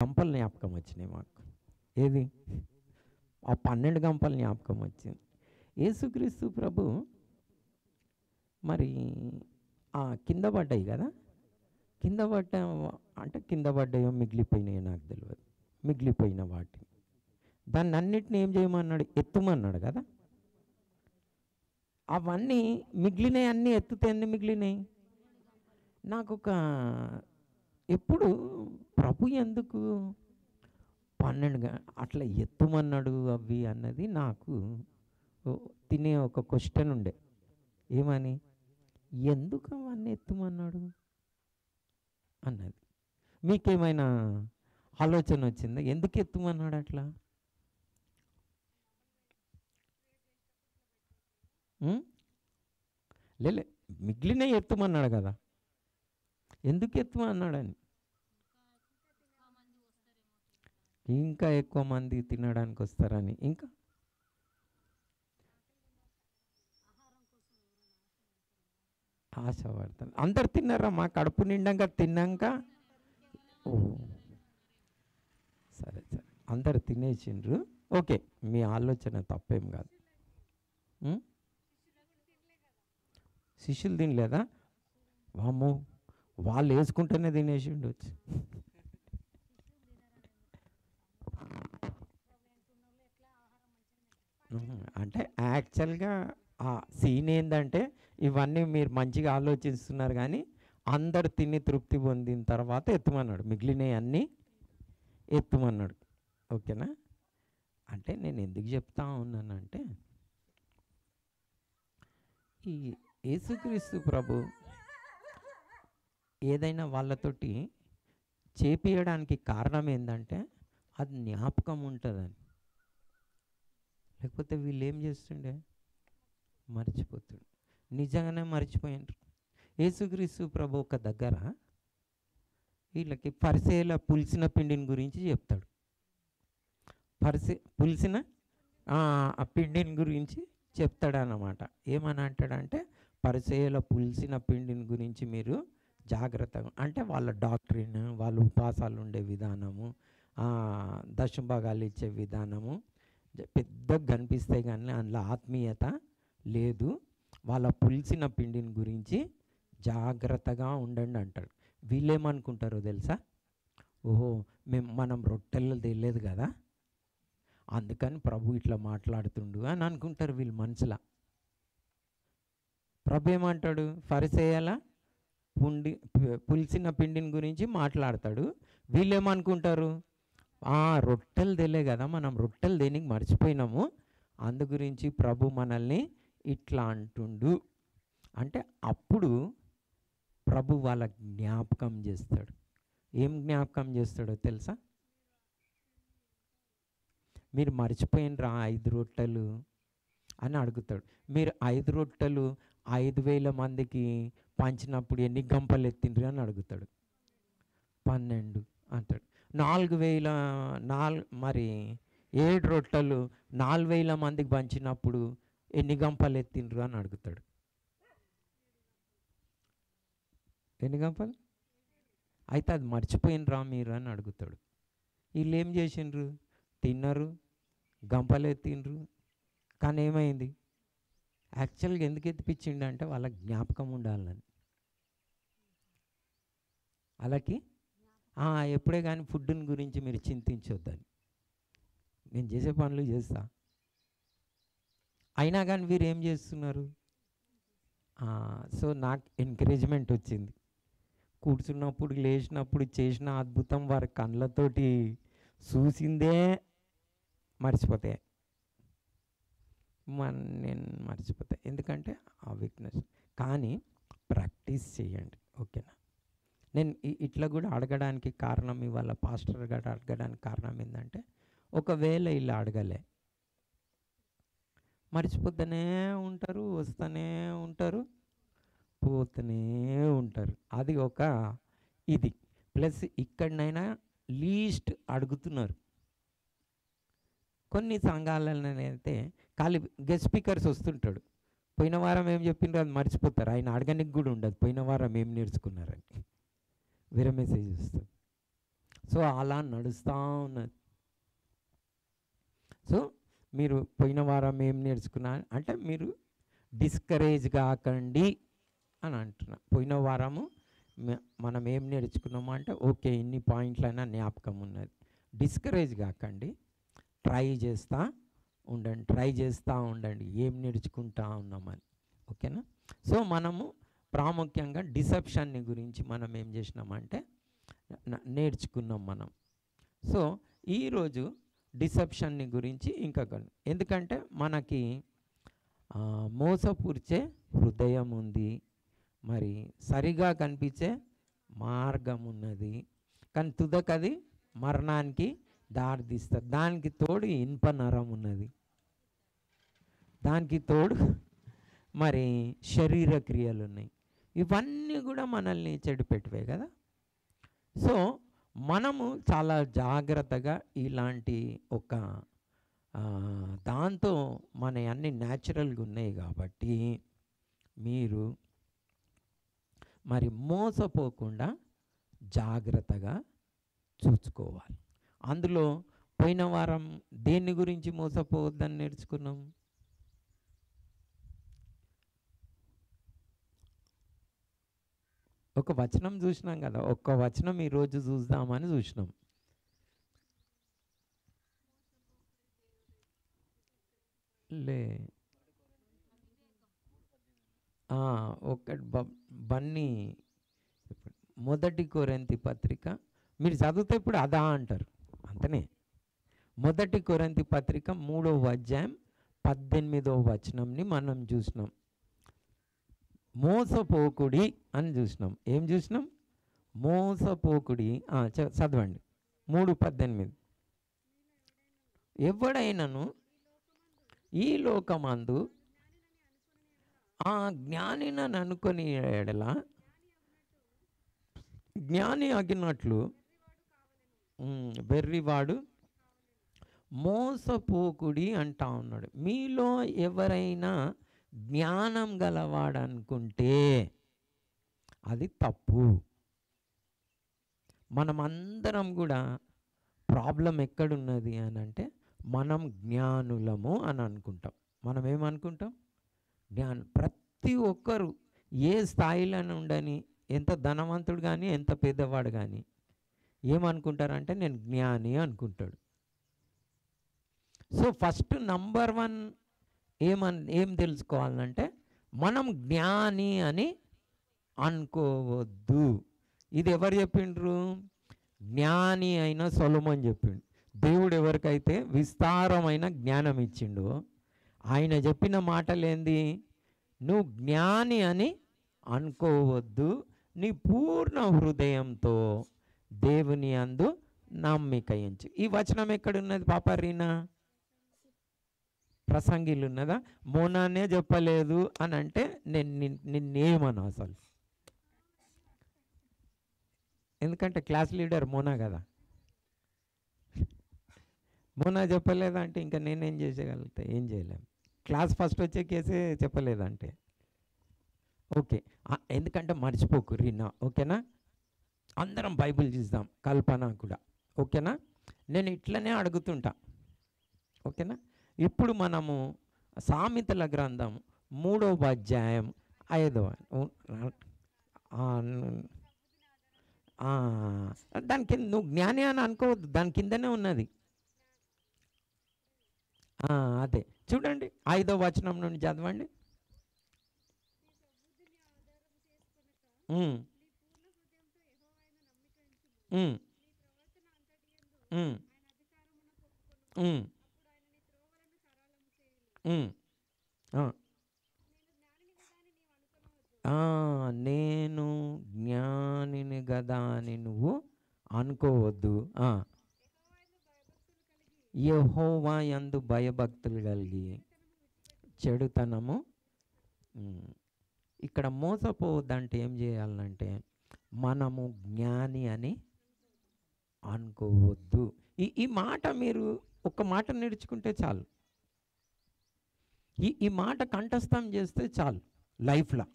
గంపలు జ్ఞాపకం వచ్చినాయి మాకు. ఏది? ఆ 12 గంపలు జ్ఞాపకం వచ్చింది. యేసుక్రీస్తు ప్రభు మరి కింద పడ్డాయి కదా, కింద పడ్డ అంటే కింద పడ్డాయో మిగిలిపోయినాయో నాకు తెలియదు. మిగిలిపోయిన వాటిని దాన్ని అన్నిటిని ఏం చేయమన్నాడు? ఎత్తుమన్నాడు కదా. అవన్నీ మిగిలినాయి, అన్నీ ఎత్తుతే అన్నీ మిగిలినాయి. నాకు ఎప్పుడు ప్రభు ఎందుకు 12 అట్లా ఎత్తుమన్నాడు అవి అన్నది నాకు తినే ఒక క్వశ్చన్ ఉండే. ఏమని? ఎందుకు అవన్నీ ఎత్తుమన్నాడు అన్నది. మీకేమైనా ఆలోచన వచ్చిందా? ఎందుకు ఎత్తుమన్నాడు అట్లా? లేలే, మిగిలిన ఎత్తుమన్నాడు కదా, ఎందుకు ఎత్తుమన్నాడని? ఇంకా ఎక్కువ మంది తినడానికి వస్తారని. ఇంకా ఆశపడతాను. అందరు తిన్నారా? మా కడుపు నిండాక తిన్నాక, ఓ సరే సరే, అందరు తినేసిండ్రు. ఓకే, మీ ఆలోచన తప్పేం కాదు. శిష్యులు తినలేదా? వామ్మో, వాళ్ళు వేసుకుంటేనే తినేసిండు వచ్చి. అంటే యాక్చువల్గా ఆ సీన్ ఏంటంటే, ఇవన్నీ మీరు మంచిగా ఆలోచిస్తున్నారు కానీ అందరు తిని తృప్తి పొందిన తర్వాత ఎత్తుమన్నాడు, మిగిలినవి అన్నీ ఎత్తుమన్నాడు. ఓకేనా? అంటే నేను ఎందుకు చెప్తా ఉన్నానంటే, ఈ యేసుక్రీస్తు ప్రభు ఏదైనా వాళ్ళతోటి చేపియడానికి కారణం ఏంటంటే అది జ్ఞాపకం ఉంటుందని. లేకపోతే వీళ్ళు ఏం చేస్తుండే? మర్చిపోతాడు. నిజంగానే మర్చిపోయిండ్రు. యేసుక్రీస్తు ప్రభు ఒక దగ్గర వీళ్ళకి పరిసేల పులిసిన పిండిని గురించి చెప్తాడు. పులిసిన ఆ పిండిని గురించి చెప్తాడన్నమాట. ఏమని అంటాడంటే, పరిసేల పులిసిన పిండిని గురించి మీరు జాగ్రత్తగా, అంటే వాళ్ళ డాక్టరీన్, వాళ్ళ ఉపాసాలు ఉండే విధానము, దశభాగాలు ఇచ్చే విధానము పెద్దగా కనిపిస్తాయి కానీ అందులో ఆత్మీయత లేదు. వాళ్ళ పులిసిన పిండిని గురించి జాగ్రత్తగా ఉండండి అంటాడు. వీళ్ళేమనుకుంటారో తెలుసా? ఓహో, మనం రొట్టెలు తెలియదు కదా, అందుకని ప్రభు ఇట్లా మాట్లాడుతుండు అని అనుకుంటారు వీళ్ళు మనసులో. ప్రభు ఏమంటాడు? పరిసయ్యుల పులిసిన పిండిని గురించి మాట్లాడతాడు. వీళ్ళేమనుకుంటారు? రొట్టెలు తెలియ కదా, మనం రొట్టెలు దేనికి మర్చిపోయినాము, అందు గురించి ప్రభు మనల్ని ఇట్లా అంటుండు అంటే అప్పుడు ప్రభు వాళ్ళ జ్ఞాపకం చేస్తాడు. ఏం జ్ఞాపకం చేస్తాడో తెలుసా? మీరు మర్చిపోయినరా 5 రొట్టెలు అని అడుగుతాడు. మీరు 5 రొట్టెలు 5,000 మందికి పంచినప్పుడు ఎన్ని గంపలు ఎత్తిండ్రు అని అడుగుతాడు. 12 అంటాడు. 4,000 మరి 7 రొట్టెలు 4,000 మందికి పంచినప్పుడు ఎన్ని గంపలు ఎత్తిండ్రు అని అడుగుతాడు. ఎన్ని గంపలు? అయితే అది మర్చిపోయినరా మీరు అని అడుగుతాడు. వీళ్ళు ఏం చేసిండ్రు? తిన్నారు, గంపలు ఎత్తిండ్రు. కానీ ఏమైంది? యాక్చువల్గా ఎందుకు ఎత్తిపించిండు అంటే వాళ్ళకి జ్ఞాపకం ఉండాలని. వాళ్ళకి ఎప్పుడే కానీ ఫుడ్ని గురించి మీరు చింతించొద్దని. నేను చేసే పనులు చేస్తా, అయినా కానీ వీరు ఏం చేస్తున్నారు? సో నాకు ఎంకరేజ్మెంట్ వచ్చింది. కూర్చున్నప్పుడు, లేచినప్పుడు చేసిన అద్భుతం వారి కళ్ళతోటి చూసిందే మర్చిపోతే నేను మర్చిపోతా. ఎందుకంటే ఆ వీక్నెస్. కానీ ప్రాక్టీస్ చేయండి. ఓకేనా? నేను ఇట్లా కూడా అడగడానికి కారణం, ఇవాళ పాస్టర్ గారు అడగడానికి కారణం ఏంటంటే, ఒకవేళ ఇలా అడగలే మర్చిపోతూనే ఉంటారు, వస్తూనే ఉంటారు, పోతూనే ఉంటారు. అది ఒక ఇది. ప్లస్ ఇక్కడనైనా లీస్ట్ అడుగుతున్నారు. కొన్ని సంఘాలనైతే ఖాళీ గెస్ట్ స్పీకర్స్ వస్తుంటాడు. పోయిన వారం ఏం చెప్పిండ్రు అది మర్చిపోతారు. ఆయన అడగనికి కూడా ఉండదు పోయిన వారం ఏం నేర్చుకున్నారని. వేరే మెసేజ్ వస్తుంది. సో అలా నడుస్తూ ఉన్నది. సో మీరు పోయిన వారం ఏం నేర్చుకున్నారు అంటే మీరు డిస్కరేజ్ కాకండి అని అంటున్నా. పోయిన వారము మనం ఏం నేర్చుకున్నాము అంటే ఓకే ఇన్ని పాయింట్లైనా జ్ఞాపకం ఉన్నది. డిస్కరేజ్ కాకండి, ట్రై చేస్తూ ఉండండి ఏం నేర్చుకుంటా ఉన్నామని. ఓకేనా? సో మనము ప్రాముఖ్యంగా డిసెప్షన్ని గురించి మనం ఏం చేసినామంటే నేర్చుకున్నాం మనం. సో ఈరోజు డిసెప్షన్ని గురించి ఇంకా ఎందుకంటే మనకి మోసపూర్చే హృదయం ఉంది, మరి సరిగా కనిపించే మార్గం ఉన్నది, కానీ తుదకది మరణానికి దారితీస్తుంది. దానికి తోడు ఇనుప నరం ఉన్నది, దానికి తోడు మరి శరీర క్రియలు ఉన్నాయి. ఇవన్నీ కూడా మనల్ని చెడిపెట్టివే కదా. సో మనము చాలా జాగ్రత్తగా ఇలాంటి ఒక దాంతో మన అన్ని న్యాచురల్గా ఉన్నాయి కాబట్టి మీరు మరి మోసపోకుండా జాగ్రత్తగా చూసుకోవాలి. అందులో పోయిన వారం దేని గురించి మోసపోవద్దని నేర్చుకున్నాం? ఒక వచనం చూసినాం కదా, ఒక్క వచనం ఈరోజు చూద్దామని చూసినాం. లే ఒకటి బన్నీ మొదటి కొరింథీ పత్రిక మీరు చదివితే ఇప్పుడు అదా అంటారు అంతనే. మొదటి కొరింథీ పత్రిక 3వ అధ్యాయం 18వ వచనంని మనం చూసినాం. మోసపోకుడి అని చూసినాం. ఏం చూసినాం? మోసపోకుడి. చదవండి 3:18. ఎవడైనను ఈ లోకమందు జ్ఞానినని అనుకొని ఎడల జ్ఞాని అగినట్లు వెర్రివాడు మోసపోకుడి అంటా ఉన్నాడు. మీలో ఎవరైనా జ్ఞానం గలవాడు అనుకుంటే అది తప్పు. మనమందరం కూడా ప్రాబ్లం ఎక్కడున్నది అని అంటే మనం జ్ఞానులము అని అనుకుంటాం. మనం ఏమనుకుంటాం? ప్రతి ఒక్కరు ఏ స్థాయిలో ఉండని, ఎంత ధనవంతుడు కానీ ఎంత పేదవాడు కానీ ఏమనుకుంటారంటే నేను జ్ఞాని అనుకుంటాడు. సో ఫస్ట్ నంబర్ 1 ఏం తెలుసుకోవాలంటే మనం జ్ఞాని అని అనుకోవద్దు. ఇది ఎవరు చెప్పిండ్రు? జ్ఞాని అయిన సొలొమోను చెప్పిండు. దేవుడు ఎవరికైతే విస్తారమైన జ్ఞానం ఇచ్చిండో ఆయన చెప్పిన మాటలేంది? నువ్వు జ్ఞాని అని అనుకోవద్దు, నీ పూర్ణ హృదయంతో దేవుని అందు నమ్మిక ఉంచు. ఈ వచనం ఎక్కడున్నది పాపరీనా? ప్రసంగిలు ఉన్నదా? మోనానే చెప్పలేదు అని అంటే నిన్నేమను అసలు. ఎందుకంటే క్లాస్ లీడర్ మోనా కదా. మోనా చెప్పలేదంటే ఇంకా నేనేం చేసేయగలుగుతా? ఏం చేయలేము. క్లాస్ ఫస్ట్ వచ్చే కేసే చెప్పలేదంటే ఓకే. ఎందుకంటే మర్చిపోకు రీనా, ఓకేనా? అందరం బైబిల్ చూద్దాం, కల్పన కూడా, ఓకేనా? నేను ఇట్లనే అడుగుతుంటా, ఓకేనా? ఇప్పుడు మనము సామెతల గ్రంథం 3వ అధ్యాయం 5వ దాని కింద నువ్వు జ్ఞాని అని అనుకోవద్దు, దాని కిందనే ఉన్నది. అదే చూడండి 5వ వచనం నుండి చదవండి. నేను జ్ఞానిని గదా అని నువ్వు అనుకోవద్దు. యెహోవా యందు భయభక్తులు కలిగి చెడుతనము. ఇక్కడ మోసపోవద్దంటే ఏం చేయాలంటే మనము జ్ఞాని అని అనుకోవద్దు. ఈ మాట మీరు ఒక మాట నేర్చుకుంటే చాలు, ఈ మాట కంఠస్థం చేస్తే చాలు లైఫ్లో.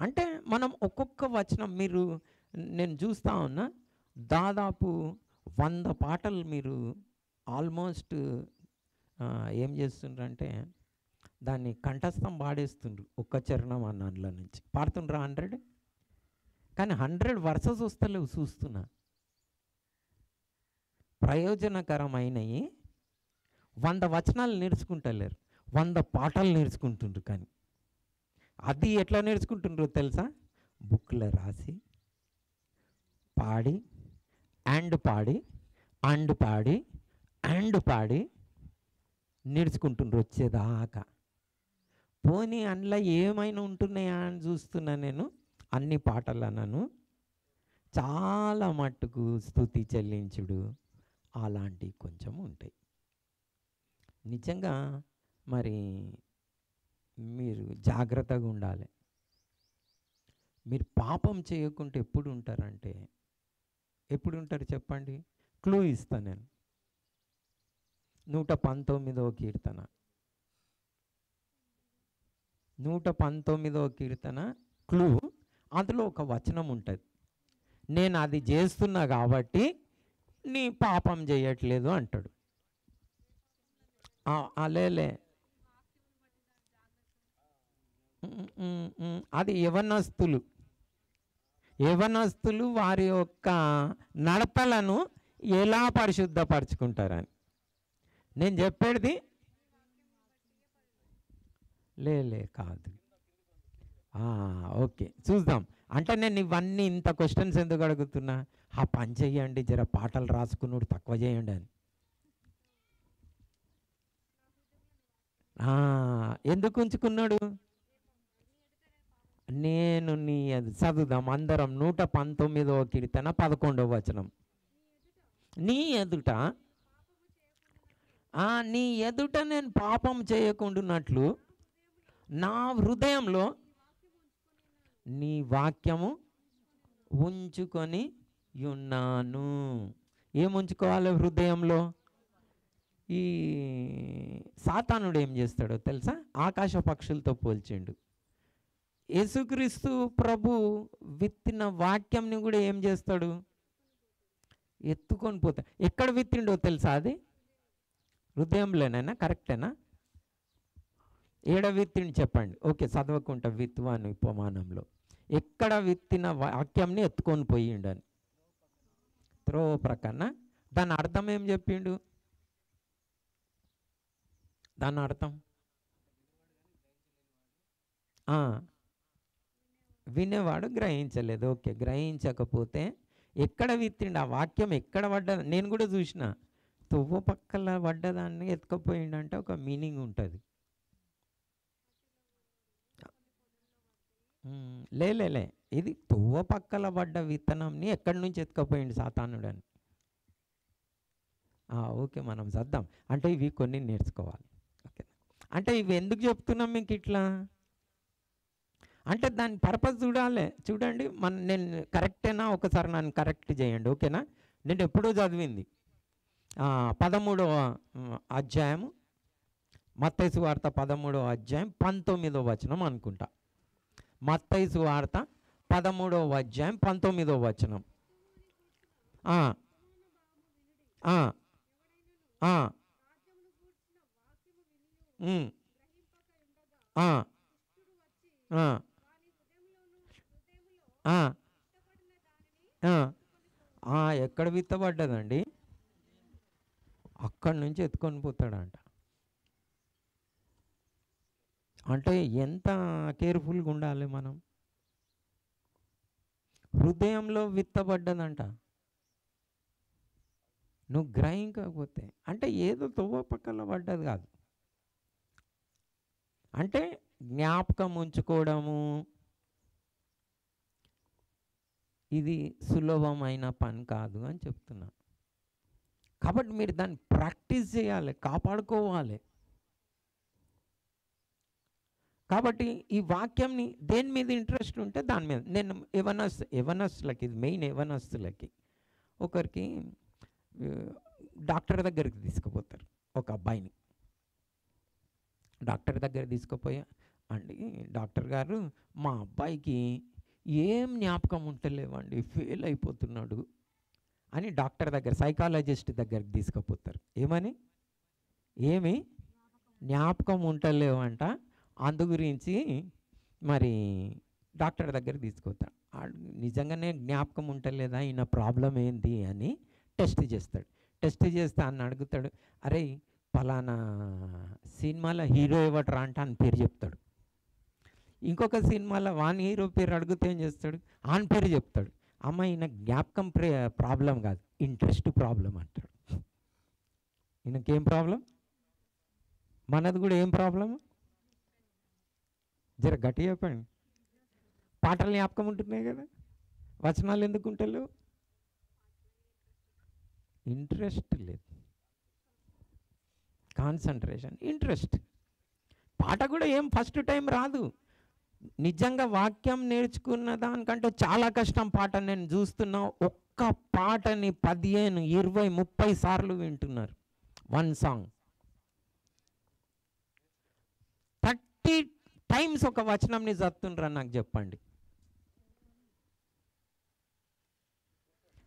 అంటే మనం ఒక్కొక్క వచనం నేను చూస్తా ఉన్నా, దాదాపు 100 పాటలు మీరు ఆల్మోస్ట్ ఏం చేస్తుండ్రంటే దాన్ని కంఠస్థం పాడేస్తుండ్రు, ఒక్క చరణం అన్నంలో నుంచి పాడుతుండ్రా 100. కానీ 100 వర్సెస్ వస్తలేవు చూస్తున్నా. ప్రయోజనకరమైనవి 100 వచనాలు నేర్చుకుంటలేరు, 100 పాటలు నేర్చుకుంటుండ్రు. కానీ అది ఎట్లా నేర్చుకుంటుండ్రో తెలుసా? బుక్లో రాసి పాడి అండ్ పాడి అండ్ పాడి అండ్ పాడి నేర్చుకుంటుండ్రు వచ్చేదాకా. పోనీ అందులో ఏమైనా ఉంటున్నాయా అని చూస్తున్నా నేను. అన్ని పాటలు అన్నాను, చాలా మట్టుకు స్తుతి చెల్లించుడు అలాంటివి కొంచెం ఉంటాయి. నిజంగా మరి మీరు జాగ్రత్తగా ఉండాలి. మీరు పాపం చేయకుంటే ఎప్పుడు ఉంటారంటే, ఎప్పుడు ఉంటారు చెప్పండి? క్లూ ఇస్తాను నేను. 119వ కీర్తన 119వ కీర్తన క్లూ, అందులో ఒక వచనం ఉంటుంది. నేను అది చేస్తున్నా కాబట్టి నీ పాపం చేయట్లేదు అంటాడు. అలేలే, అది యవనస్తులు వారి యొక్క నడతలను ఎలా పరిశుద్ధపరచుకుంటారని నేను చెప్పేది. లేలే కాదు. ఓకే, చూద్దాం. అంటే నేను ఇవన్నీ ఇంత క్వశ్చన్స్ ఎందుకు అడుగుతున్నా? ఆ పని చెయ్యండి, జర పాటలు రాసుకున్నాడు తక్కువ చేయండి అని. ఎందుకు ఉంచుకున్నాడు? నేను నీ చదువుదాం అందరం. 119వ కీర్తన 11వ వచనం. నీ ఎదుట నేను పాపం చేయకుండానట్లు నా హృదయంలో నీ వాక్యము ఉంచుకొని ఉన్నాను. ఏముంచుకోవాలి హృదయంలో? ఈ సాతానుడు ఏం చేస్తాడో తెలుసా? ఆకాశ పక్షులతో పోల్చిండు. యేసుక్రీస్తు ప్రభు విత్తిన వాక్యంని కూడా ఏం చేస్తాడు? ఎత్తుకొని పోతాడు. ఎక్కడ విత్తిండో తెలుసా? అది హృదయంలోనైనా? కరెక్టేనా? ఏడ విత్తిండి చెప్పండి. ఓకే, చదవకుంటా విత్తువాను ఉపమానంలో ఎక్కడ విత్తిన వాక్యంని ఎత్తుకొని పోయిండని. త్రోవ ప్రక్కన. దాని అర్థం ఏం చెప్పిండు? దాని అర్థం వినేవాడు గ్రహించలేదు. ఓకే, గ్రహించకపోతే ఎక్కడ విత్తిండు? ఆ వాక్యం ఎక్కడ పడ్డది? నేను కూడా చూసిన. తువ్వ పక్కల పడ్డదాన్ని ఎత్తుకపోయిండంటే ఒక మీనింగ్ ఉంటుంది. లేలే, ఇది తువ్వ పక్కల పడ్డ విత్తనంని ఎక్కడి నుంచి ఎత్తుకపోయిండు సాతానుడు అని. ఓకే, మనం చద్దాం. అంటే ఇవి కొన్ని నేర్చుకోవాలి. ఓకే, అంటే ఇవి ఎందుకు చెప్తున్నాం మీకు ఇట్లా అంటే దాని పర్పస్ చూడండి. నేను కరెక్టేనా? ఒకసారి నన్ను కరెక్ట్ చేయండి, ఓకేనా? నేను ఎప్పుడూ చదివింది 13వ అధ్యాయము, మత్తయి సువార్త 13వ అధ్యాయం 19వ వచనం అనుకుంటా. మత్తయి సువార్త 13వ అధ్యాయం 19వ వచనం. ఎక్కడ విత్తబడ్డదండి? అక్కడి నుంచి ఎత్తుకొని పోతాడంట. అంటే ఎంత కేర్ఫుల్గా ఉండాలి మనం. హృదయంలో విత్తబడ్డదంట. నువ్వు గ్రహించకపోతే అంటే ఏదో తువ్వ పక్కన పడ్డది కాదు. అంటే జ్ఞాపకం ఉంచుకోవడము ఇది సులభమైన పని కాదు అని చెప్తున్నా. కాబట్టి మీరు దాన్ని ప్రాక్టీస్ చేయాలి, కాపాడుకోవాలి. కాబట్టి ఈ వాక్యంని దేని మీద ఇంట్రెస్ట్ ఉంటే దాని మీద. నేను యవనస్తులకి, ఇది మెయిన్ యవనస్తులకి, ఒకరికి డాక్టర్ దగ్గరికి తీసుకుపోతారు. ఒక అబ్బాయిని డాక్టర్ దగ్గర తీసుకుపోయా అండి, డాక్టర్ గారు మా అబ్బాయికి ఏం జ్ఞాపకం ఉంటలేవండి, ఫెయిల్ అయిపోతున్నాడు అని డాక్టర్ దగ్గర, సైకాలజిస్ట్ దగ్గరికి తీసుకుపోతారు. ఏమని? ఏమి జ్ఞాపకం ఉంటలేవంట, అందు గురించి మరి డాక్టర్ దగ్గర తీసుకుపోతాడు. నిజంగానే జ్ఞాపకం ఉంటలేదా, ఈయన ప్రాబ్లం ఏంది అని టెస్ట్ చేస్తాడు. టెస్ట్ చేస్తే అని అడుగుతాడు, అరే పలానా సినిమాలో హీరో ఎవట్రా అంటే అని పేరు చెప్తాడు. ఇంకొక సినిమాలో వాని హీరో పేరు అడిగితే ఏం చేస్తాడు, ఆన్ పేరు చెప్తాడు. అమ్మ ఈయన జ్ఞాపకం ప్రాబ్లం కాదు, ఇంట్రెస్ట్ ప్రాబ్లం అంటాడు. ఈయనకేం ప్రాబ్లం? మనది కూడా ఏం ప్రాబ్లము? జర గట్టి చెప్పండి. పాటలు జ్ఞాపకం ఉంటున్నాయి కదా, వచనాలు ఎందుకు ఉంటలేవు? ఇంట్రెస్ట్ లేదు, కాన్సన్ట్రేషన్, ఇంట్రెస్ట్. పాట కూడా ఏం ఫస్ట్ టైం రాదు. నిజంగా వాక్యం నేర్చుకున్న దానికంటే చాలా కష్టం పాట. నేను చూస్తున్నా, ఒక్క పాటని 15, 20, 30 సార్లు వింటున్నారు. వన్ సాంగ్ 30 టైమ్స్ ఒక వచనంని చదువుతుండ్రా నాకు చెప్పండి,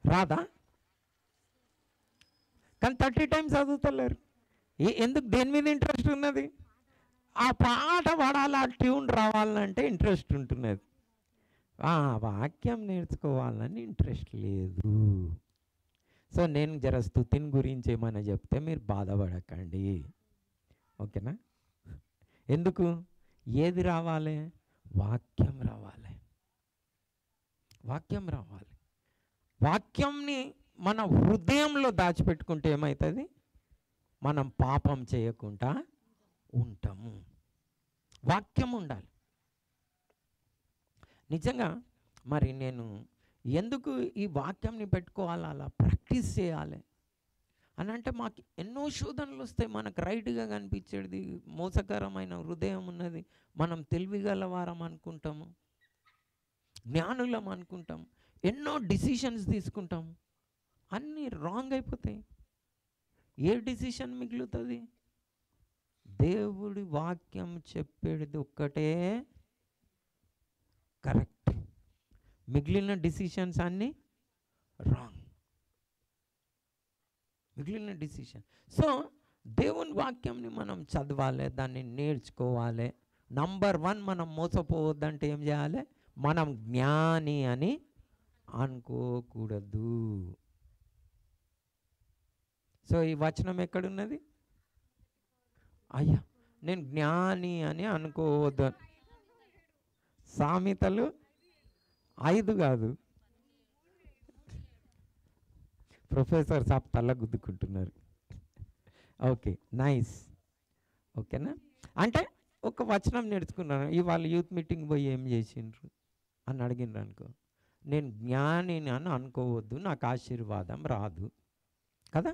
రాదా? కానీ 30 టైమ్స్ చదువుతలేరు. ఎందుకు? దేని మీద ఇంట్రెస్ట్ ఉన్నది? ఆ పాట పాడాలి, ఆ ట్యూన్ రావాలంటే ఇంట్రెస్ట్ ఉంటున్నది. వాక్యం నేర్చుకోవాలని ఇంట్రెస్ట్ లేదు. సో నేను జర స్తుతిని గురించి ఏమైనా చెప్తే మీరు బాధపడకండి, ఓకేనా? ఎందుకు? ఏది రావాలి? వాక్యం రావాలి, వాక్యం రావాలి. వాక్యంని మన హృదయంలో దాచిపెట్టుకుంటే ఏమవుతుంది? మనం పాపం చేయకుండా ఉంటాము. వాక్యం ఉండాలి. నిజంగా మరి నేను ఎందుకు ఈ వాక్యంని పెట్టుకోవాలి, అలా ప్రాక్టీస్ చేయాలి అని అంటే, మాకు ఎన్నో శోధనలు వస్తాయి. మనకు రైట్గా కనిపించేది మోసకరమైన హృదయం ఉన్నది. మనం తెలివిగలవారం అనుకుంటాము, జ్ఞానులం అనుకుంటాము, ఎన్నో డిసిషన్స్ తీసుకుంటాము, అన్నీ రాంగ్ అయిపోతాయి. ఏ డిసిషన్ మిగులుతుంది? దేవుడి వాక్యం చెప్పేది ఒక్కటే కరెక్ట్, మిగిలిన డిసిషన్స్ అన్నీ రాంగ్, మిగిలిన డిసిషన్. సో దేవుని వాక్యంని మనం చదవాలి, దాన్ని నేర్చుకోవాలి. నంబర్ 1, మనం మోసపోవద్దంటే ఏం చేయాలి? మనం జ్ఞాని అని అనుకోకూడదు. సో ఈ వచనం ఎక్కడున్నది? అయ్యా నేను జ్ఞాని అని అనుకోవద్దు. సామెతలు 5 కాదు, ప్రొఫెసర్ సాబ్ తల గుద్దుకుంటున్నారు. ఓకే, నైస్, ఓకేనా? అంటే ఒక వచనం నేర్చుకున్నాను. ఇవాళ యూత్ మీటింగ్ పోయి ఏం చేసిండ్రు అని అడిగినారు అనుకో, నేను జ్ఞానిని అని అనుకోవద్దు, నాకు ఆశీర్వాదం రాదు కదా.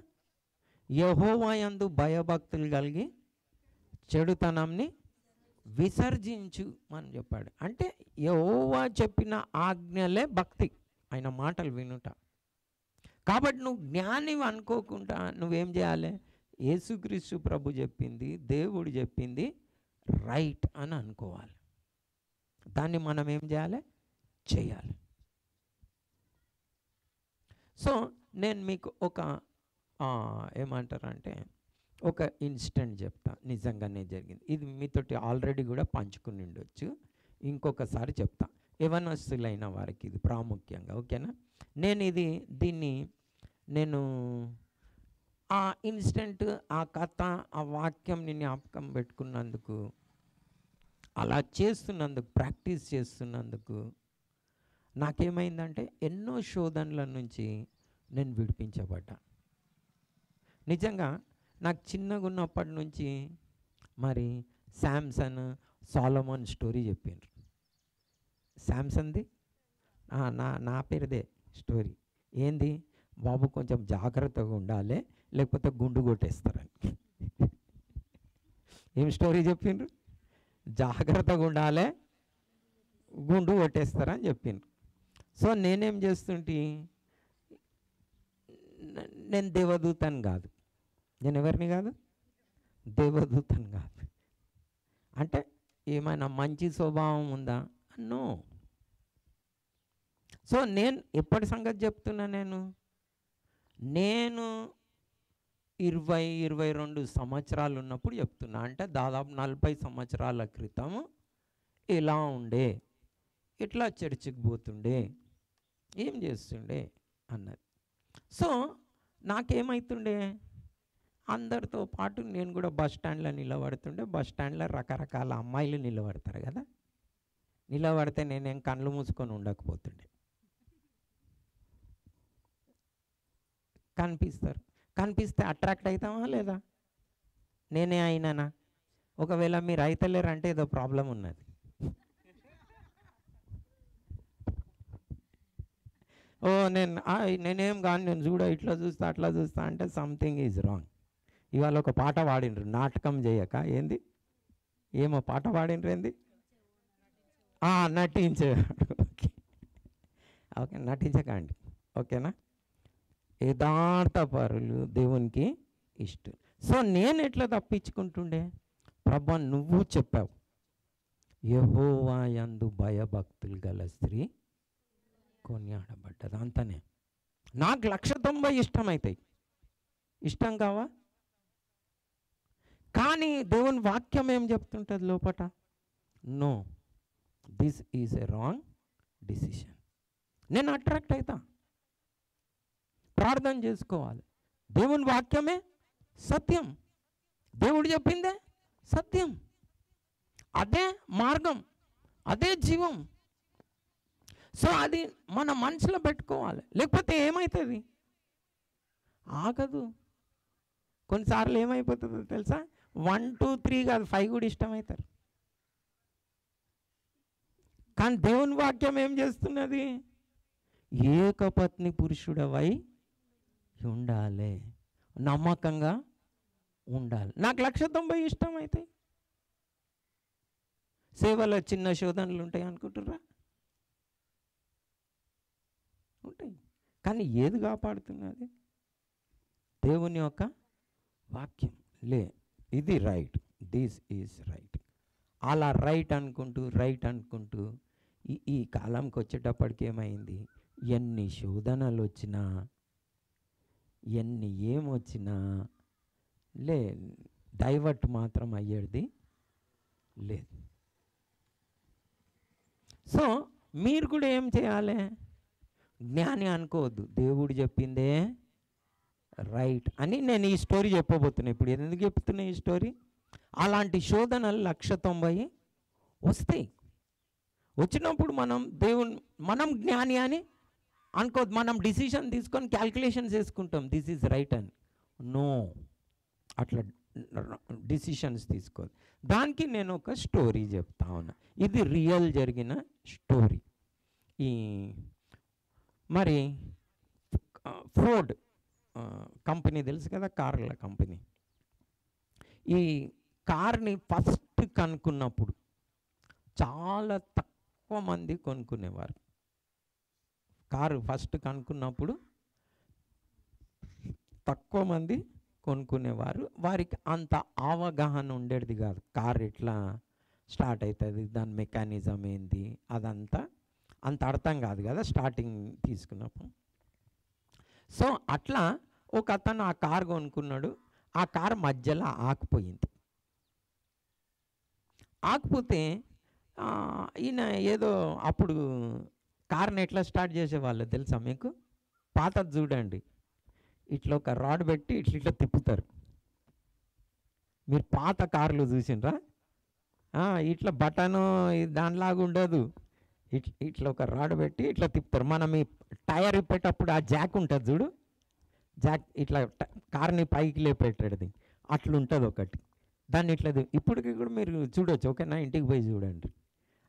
యెహోవా యందు భయభక్తులు కలిగి చెడుతనంని విసర్జించు అని చెప్పాడు. అంటే యెహోవా చెప్పిన ఆజ్ఞలే భక్తి, ఆయన మాటలు వినుట. కాబట్టి నువ్వు జ్ఞాని అనుకోకుండా నువ్వేం చేయాలి? యేసుక్రీస్తు ప్రభు చెప్పింది, దేవుడు చెప్పింది రైట్ అని అనుకోవాలి. దాన్ని మనం ఏం చేయాలి? చేయాలి. సో నేను మీకు ఒక ఏమంటారంటే ఒక ఇన్సిడెంట్ చెప్తా, నిజంగానే జరిగింది. ఇది మీతోటి ఆల్రెడీ కూడా పంచుకుని ఉండొచ్చు, ఇంకొకసారి చెప్తా. యవనస్తులైన వారికి ఇది ప్రాముఖ్యంగా, ఓకేనా? దీన్ని నేను ఆ ఇన్సిడెంట్, ఆ కథ, ఆ వాక్యంని జ్ఞాపకం పెట్టుకున్నందుకు, అలా చేస్తున్నందుకు, ప్రాక్టీస్ చేస్తున్నందుకు నాకేమైందంటే ఎన్నో శోధనల నుంచి నేను విడిపించబడ్డా. నిజంగా నాకు చిన్నగా ఉన్నప్పటి నుంచి మరి శాంసన్, సాలమన్ స్టోరీ చెప్పిండ్రు. శాంసన్ది నా పేరుదే స్టోరీ. ఏంది బాబు, కొంచెం జాగ్రత్తగా ఉండాలి, లేకపోతే గుండు కొట్టేస్తారని. ఏం స్టోరీ చెప్పిండ్రు? జాగ్రత్తగా ఉండాలి, గుండు కొట్టేస్తారని చెప్పిండ్రు. సో నేనేం చేస్తుంటే, నేను దేవదూతని కాదు. నేను ఎవరిని కాదు? దేవదూతని కాదు. అంటే ఏమైనా మంచి స్వభావం ఉందా? నో. సో నేను ఎప్పటి సంగతి చెప్తున్నా, నేను నేను 22 సంవత్సరాలు ఉన్నప్పుడు చెప్తున్నా. అంటే దాదాపు 40 సంవత్సరాల క్రితం ఇలా ఉండే, ఇట్లా చర్చికి పోతుండే, ఏం చేస్తుండే అన్నది. సో నాకేమవుతుండే, అందరితో పాటు నేను కూడా బస్ స్టాండ్లో నిలబడుతుండే. బస్ స్టాండ్లో రకరకాల అమ్మాయిలు నిలబడతారు కదా, నిలబడితే నేనేం కళ్ళు మూసుకొని ఉండకపోతుండే. కనిపిస్తారు, కనిపిస్తే అట్రాక్ట్ అవుతామా లేదా? నేనే అయినానా? ఒకవేళ మీరు అయితలేరంటే ఏదో ప్రాబ్లం ఉన్నది. ఓ నేనేం కానీ, నేను చూడ ఇట్లా చూస్తా అట్లా చూస్తా అంటే సంథింగ్ ఈజ్ రాంగ్. ఇవాళ ఒక పాట పాడిండ్రు, నాటకం చేయక. ఏంది, ఏమో పాట పాడిండ్రు, ఏంది? నటించే. ఓకే, ఓకే, నటించకండి, ఓకేనా? యథార్థ పరులు దేవునికి ఇష్టం. సో నేను ఎట్లా తప్పించుకుంటుండే, ప్రభా నువ్వు చెప్పావు, యెహోవా యందు భయభక్తులు గల స్త్రీ కొనియాడబడ్డది. అంతనే నాకు 190 ఇష్టమవుతాయి, ఇష్టం కావా? కానీ దేవుని వాక్యం ఏం చెప్తుంటుంది లోపట? No, this is a wrong decision. నేను అట్రాక్ట్ అవుతా. ప్రార్థన చేసుకోవాలి. దేవుని వాక్యమే సత్యం, దేవుడు చెప్పిందే సత్యం, అదే మార్గం, అదే జీవం. సో అది మన మనసులో పెట్టుకోవాలి, లేకపోతే ఏమవుతుంది, ఆగదు. కొన్నిసార్లు ఏమైపోతుందో తెలుసా, 1 2 3 కాదు, 5 కూడా ఇష్టమవుతారు. కానీ దేవుని వాక్యం ఏం చేస్తున్నది, ఏకపత్ని పురుషుడవై ఉండాలి, నమ్మకంగా ఉండాలి. నాకు 190 ఇష్టమవుతాయి. సేవలో చిన్న శోధనలు ఉంటాయి అనుకుంటుర్రా? ఉంటాయి. కానీ ఏది కాపాడుతున్నది? దేవుని యొక్క వాక్యం. ఇది రైట్, దిస్ ఈజ్ రైట్, అలా రైట్ అనుకుంటూ ఈ కాలంకి వచ్చేటప్పటికి ఏమైంది, ఎన్ని శోధనలు వచ్చినా, ఎన్ని ఏమొచ్చినా డైవర్ట్ మాత్రం అయ్యేది లేదు. సో మీరు కూడా ఏం చేయాలి, జ్ఞాని అనుకోవద్దు, దేవుడు చెప్పిందే రైట్ అని. నేను ఈ స్టోరీ చెప్పబోతున్నా. ఇప్పుడు ఎందుకు చెప్తున్నా ఈ స్టోరీ, అలాంటి శోధనలు 190 వస్తాయి. వచ్చినప్పుడు మనం జ్ఞాని అని అనుకోవద్దు. మనం డిసిషన్ తీసుకొని క్యాల్కులేషన్స్ వేసుకుంటాం, దిస్ ఈజ్ రైట్ అని. నో, అట్లా డిసిషన్స్ తీసుకోదు. దానికి నేను ఒక స్టోరీ చెప్తా ఉన్నా, ఇది రియల్ జరిగిన స్టోరీ. మరి ఫోర్డ్ కంపెనీ తెలుసు కదా, కార్ల కంపెనీ. ఈ కార్ని ఫస్ట్ కనుక్కున్నప్పుడు చాలా తక్కువ మంది కొనుక్కునేవారు. కారు ఫస్ట్ కనుక్కున్నప్పుడు తక్కువ మంది కొనుక్కునేవారు. వారికి అంత అవగాహన ఉండేది కాదు, కారు ఎట్లా స్టార్ట్ అవుతుంది, దాని మెకానిజం ఏంది, అదంతా అంత అర్థం కాదు కదా స్టార్టింగ్ తీసుకున్నప్పుడు. సో అట్లా ఒక అతను ఆ కారు కొనుక్కున్నాడు. ఆ కారు మధ్యలో ఆగిపోయింది. ఆగిపోతే ఈయన ఏదో, అప్పుడు కార్ని ఎట్లా స్టార్ట్ చేసేవాళ్ళు తెలుసా మీకు? పాతది చూడండి, ఇట్లా ఒక రాడ్ పెట్టి ఇట్లా తిప్పుతారు. మీరు పాత కార్లు చూసిండ్రా? ఇట్లా బటను దానిలాగా ఉండదు, ఇట్లా ఒక రాడ్ పెట్టి ఇట్లా తిప్పుతారు. మనం ఈ టైర్ ఇప్పేటప్పుడు ఆ జాక్ ఉంటుంది చూడు, జాక్ ఇట్లా కార్ని పైకి లేపేటది, అట్లుంటుంది ఒకటి. దాన్ని ఇట్లా ఇప్పటికి కూడా మీరు చూడొచ్చు, ఓకేనా? ఇంటికి పోయి చూడండి.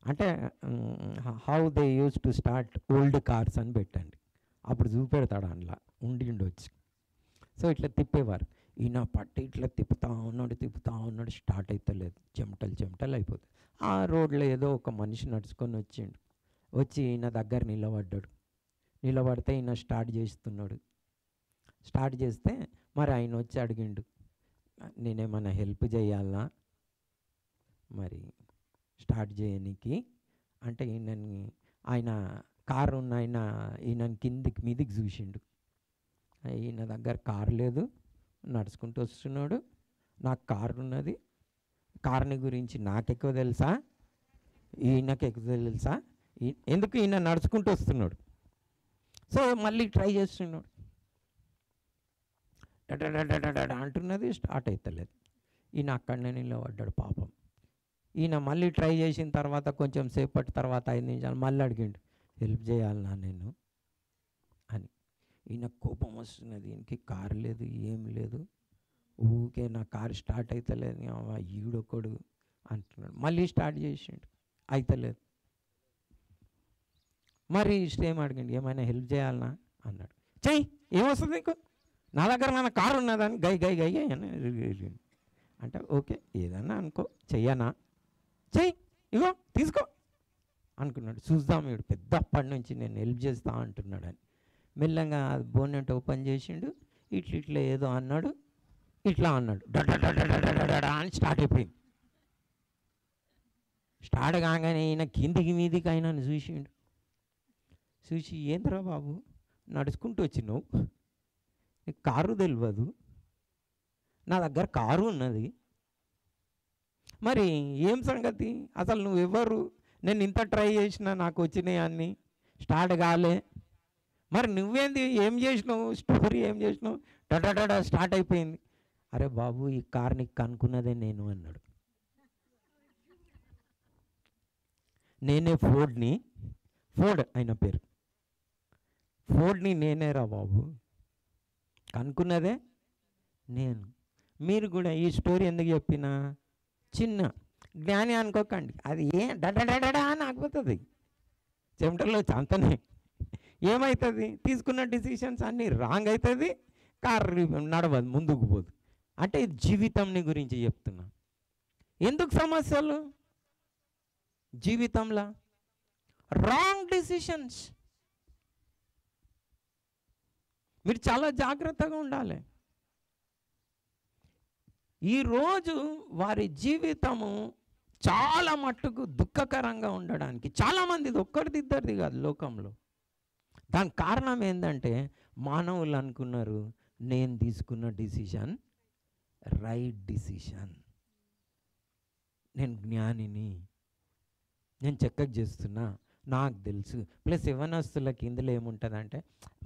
అంటే how they use to start old cars అని పెట్టండి, అప్పుడు చూపెడతాడు అందులో ఉండొచ్చు. సో ఇట్లా తిప్పేవారు. ఈయన పట్టి ఇట్లా తిప్పుతా ఉన్నాడు, స్టార్ట్ అవుతలేదు, చెమటలు అయిపోతుంది. ఆ రోడ్లో ఏదో ఒక మనిషి నడుచుకొని వచ్చి ఈయన దగ్గర నిలబడితే ఈయన స్టార్ట్ చేస్తున్నాడు. స్టార్ట్ చేస్తే మరి ఆయన వచ్చి అడిగిండు, నేనేమన్నా హెల్ప్ చేయాలా మరి స్టార్ట్ చేయడానికి అంటే. ఆయన కారు ఉన్న ఈయన కిందికి మీదికి చూసిండు. ఈయన దగ్గర కారు లేదు, నడుచుకుంటూ వస్తున్నాడు, నాకు కారు ఉన్నది, కార్ని గురించి నాకెక్కువ తెలుసా, ఈయనకి ఎక్కువ తెలుసా, ఎందుకు ఈయన నడుచుకుంటూ వస్తున్నాడు. సో మళ్ళీ ట్రై చేస్తున్నాడు, అంటున్నది, స్టార్ట్ అవుతలేదు. ఈయన అక్కడనే నిలబడ్డాడు పాపం. ఈయన మళ్ళీ ట్రై చేసిన తర్వాత కొంచెం సేపటి తర్వాత 5 నిమిషాలు మళ్ళీ అడిగిండు, హెల్ప్ చేయాలన్నా నేను అని. ఈయన కోపం వస్తున్నది, ఈయనకి కారు లేదు, ఏం లేదు, ఊకే నా కారు స్టార్ట్ అవుతలేదు, ఈడొకడు అంటున్నాడు. మళ్ళీ స్టార్ట్ చేసిండు, అవుతలేదు. మరి సేమ్ అడిగిండు, ఏమైనా హెల్ప్ చేయాలన్నా అన్నాడు. చెయ్యి, ఏమొస్తుంది నీకు, నా దగ్గర మన కారు ఉన్నదని గై గై గై అని అంటే ఓకే ఏదన్నా అనుకో, చెయ్యనా, చెయ్యి, ఇగో తీసుకో అనుకున్నాడు. చూద్దాం వీడు పెద్ద అప్పటి నుంచి నేను హెల్ప్ చేస్తా అంటున్నాడని. మెల్లగా బోనెట్ ఓపెన్ చేసిండు, ఇట్లా ఏదో అన్నాడు, ఇట్లా అన్నాడు, అని స్టార్ట్ అయిపోయింది. స్టార్ట్ కాగానే ఈయన కిందికి మీదికి అయినా చూసిండు. చూసి, ఏంద్రా బాబు నడుచుకుంటూ వచ్చినావు, నీకు కారు తెలియదు, నా దగ్గర కారు ఉన్నది, మరి ఏం సంగతి, అసలు నువ్వు ఎవరు, నేను ఇంత ట్రై చేసినా నాకు వచ్చినాయి అన్నీ స్టార్ట్ కాలే, మరి నువ్వేంది, ఏం చేసినావు, స్టోరీ ఏం చేసినావు, టటా స్టార్ట్ అయిపోయింది. అరే బాబు, ఈ కార్ నీకు కనుక్కున్నదే నేను అన్నాడు. నేనే ఫోర్డ్ అయిన పేరు, ఫోర్డ్ని నేనేరా బాబు, కనుక్కున్నదే నేను. మీరు కూడా ఈ స్టోరీ ఎందుకు చెప్పినా, చిన్న జ్ఞాని అనుకోకండి, అది డడా అని ఆగిపోతుంది చెమటలో అంతనే. ఏమవుతుంది, తీసుకున్న డిసిషన్స్ అన్నీ రాంగ్ అవుతుంది, కారు నడవదు, ముందుకు పోదు. అంటే జీవితంని గురించి చెప్తున్నా. ఎందుకు సమస్యలు జీవితంలో, రాంగ్ డిసిషన్స్. మీరు చాలా జాగ్రత్తగా ఉండాలి. ఈరోజు వారి జీవితము చాలా మట్టుకు దుఃఖకరంగా ఉండడానికి చాలామందిది, ఒక్కరిది ఇద్దరిది కాదు లోకంలో. దానికి కారణం ఏంటంటే, మానవులు అనుకున్నారు నేను తీసుకున్న డిసిషన్ రైట్ డిసిషన్, నేను జ్ఞానిని, నేను చెకప్ చేస్తున్నా, నాకు తెలుసు. ప్లస్ యవనస్తులకి ఇందులో ఏముంటుందంటే,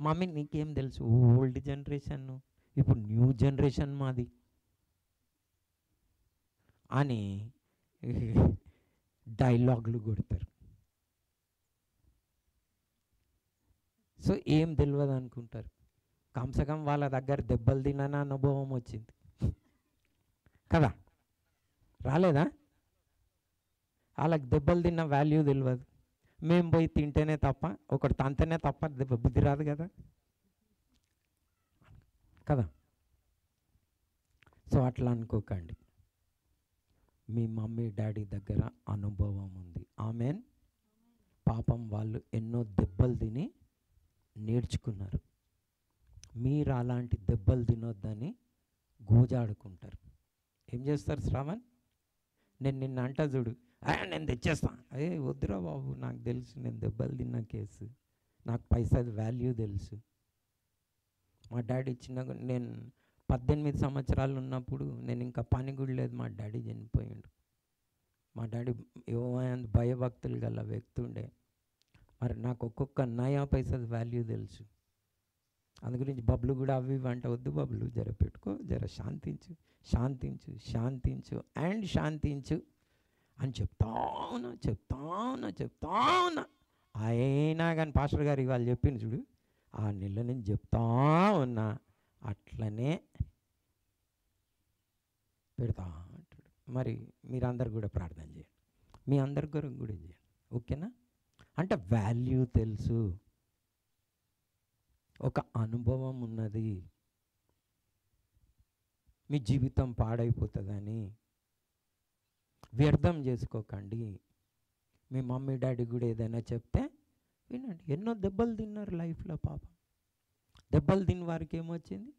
మమ్మీ నీకేం తెలుసు, ఓల్డ్ జనరేషన్, ఇప్పుడు న్యూ జనరేషన్ మాది అని డైలాగులు కొడతారు. సో ఏం తెలియదు అనుకుంటారు. కమ్సకం వాళ్ళ దగ్గర దెబ్బలు తినని అనుభవం వచ్చింది కదా, రాలేదా? వాళ్ళకి దెబ్బలు తిన్న వాల్యూ తెలియదు. మేము పోయి తింటేనే తప్ప, ఒకటి తంతనే తప్ప దెబ్బ బుద్ధి రాదు కదా కదా. సో అట్లా అనుకోకండి, మీ మమ్మీ డాడీ దగ్గర అనుభవం ఉంది, ఆమెన్. పాపం వాళ్ళు ఎన్నో దెబ్బలు తిని నేర్చుకున్నారు. మీరు అలాంటి దెబ్బలు తినొద్దని గోజాడుకుంటారు. ఏం చేస్తారు శ్రావణ్, నేను నిన్న అంట చూడు, నేను తెచ్చేస్తా, అదే వద్దురా బాబు, నాకు తెలుసు నేను దెబ్బలు తిన్న కేసు, నాకు పైసది వాల్యూ తెలుసు. మా డాడీ చిన్నగా, నేను 18 సంవత్సరాలు ఉన్నప్పుడు, నేను ఇంకా పని కూడా లేదు, మా డాడీ చనిపోయిండు. మా డాడీ భయభక్తులు గల వ్యక్తి ఉండే. మరి నాకు ఒక్కొక్క నయా పైసది వాల్యూ తెలుసు. అందు గురించి బబ్లు కూడా అవి వంట వద్దు బబ్లు, జర పెట్టుకో, జర శాంతించు శాంతించు శాంతించు అండ్ శాంతించు అని చెప్తా ఉన్నా. అయినా కానీ పాస్టర్ గారు ఇవాళ చెప్పింది చూడు, ఆ నెల నేను చెప్తా ఉన్నా, అట్లనే పెడతా అంటాడు. మరి మీరందరు కూడా ప్రార్థన చేయండి, మీ అందరి కొరకు కూడా చేయండి, ఓకేనా? అంటే వాల్యూ తెలుసు, ఒక అనుభవం ఉన్నది, మీ జీవితం పాడైపోతుందని వ్యర్థం చేసుకోకండి. మీ మమ్మీ డాడీ కూడా ఏదైనా చెప్తే వినండి. ఎన్నో దెబ్బలు తిన్నారు లైఫ్లో పాపం. దెబ్బలు తిన్న వారికి ఏమొచ్చింది,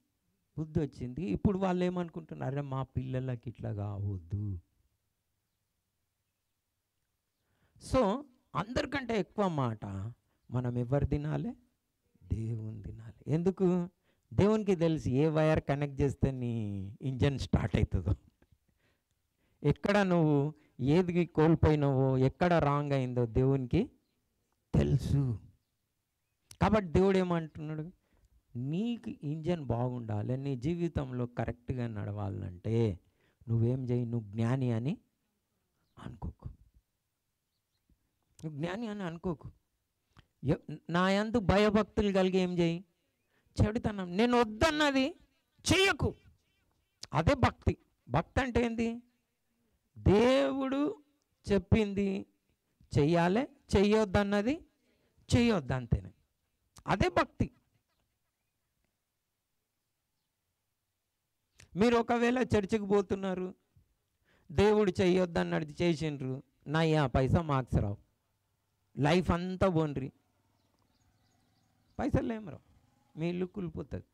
బుద్ధి వచ్చింది. ఇప్పుడు వాళ్ళు ఏమనుకుంటున్నారు, అరే మా పిల్లలకి ఇట్లా కావద్దు. సో అందరికంటే ఎక్కువ మాట మనం ఎవరు తినాలి, దేవుని తినాలి. ఎందుకు, దేవునికి తెలుసు ఏ వైర్ కనెక్ట్ చేస్తే నీ ఇంజన్ స్టార్ట్ అవుతుందో, ఎక్కడ నువ్వు ఏది కోల్పోయినావో, ఎక్కడ రాంగ్ అయిందో దేవునికి తెలుసు. కాబట్టి దేవుడు ఏమంటున్నాడు, నీకు ఇంజన్ బాగుండాలి, నీ జీవితంలో కరెక్ట్గా నడవాలంటే నువ్వేం చేయి, నువ్వు జ్ఞాని అని అనుకోకు. నువ్వు జ్ఞాని అని అనుకోకు. నా యందు భయభక్తులు కలిగి ఏం చేయి, చెడుతనం నేను వద్దన్నది చెయ్యకు. అదే భక్తి. భక్తి అంటే ఏంది, దేవుడు చెప్పింది చెయ్యాలి, చెయ్యొద్దన్నది చెయ్యొద్దు, అంతేనే. అదే భక్తి. మీరు ఒకవేళ చర్చికి పోతున్నారు, దేవుడు చెయ్యొద్దన్నది చేసిండ్రు, నయ్యా పైసా మార్క్స్ రావు, లైఫ్ అంతా పోన్రి, పైసలు ఏం రావు, మీ ఇల్లు కూలిపోతుంది.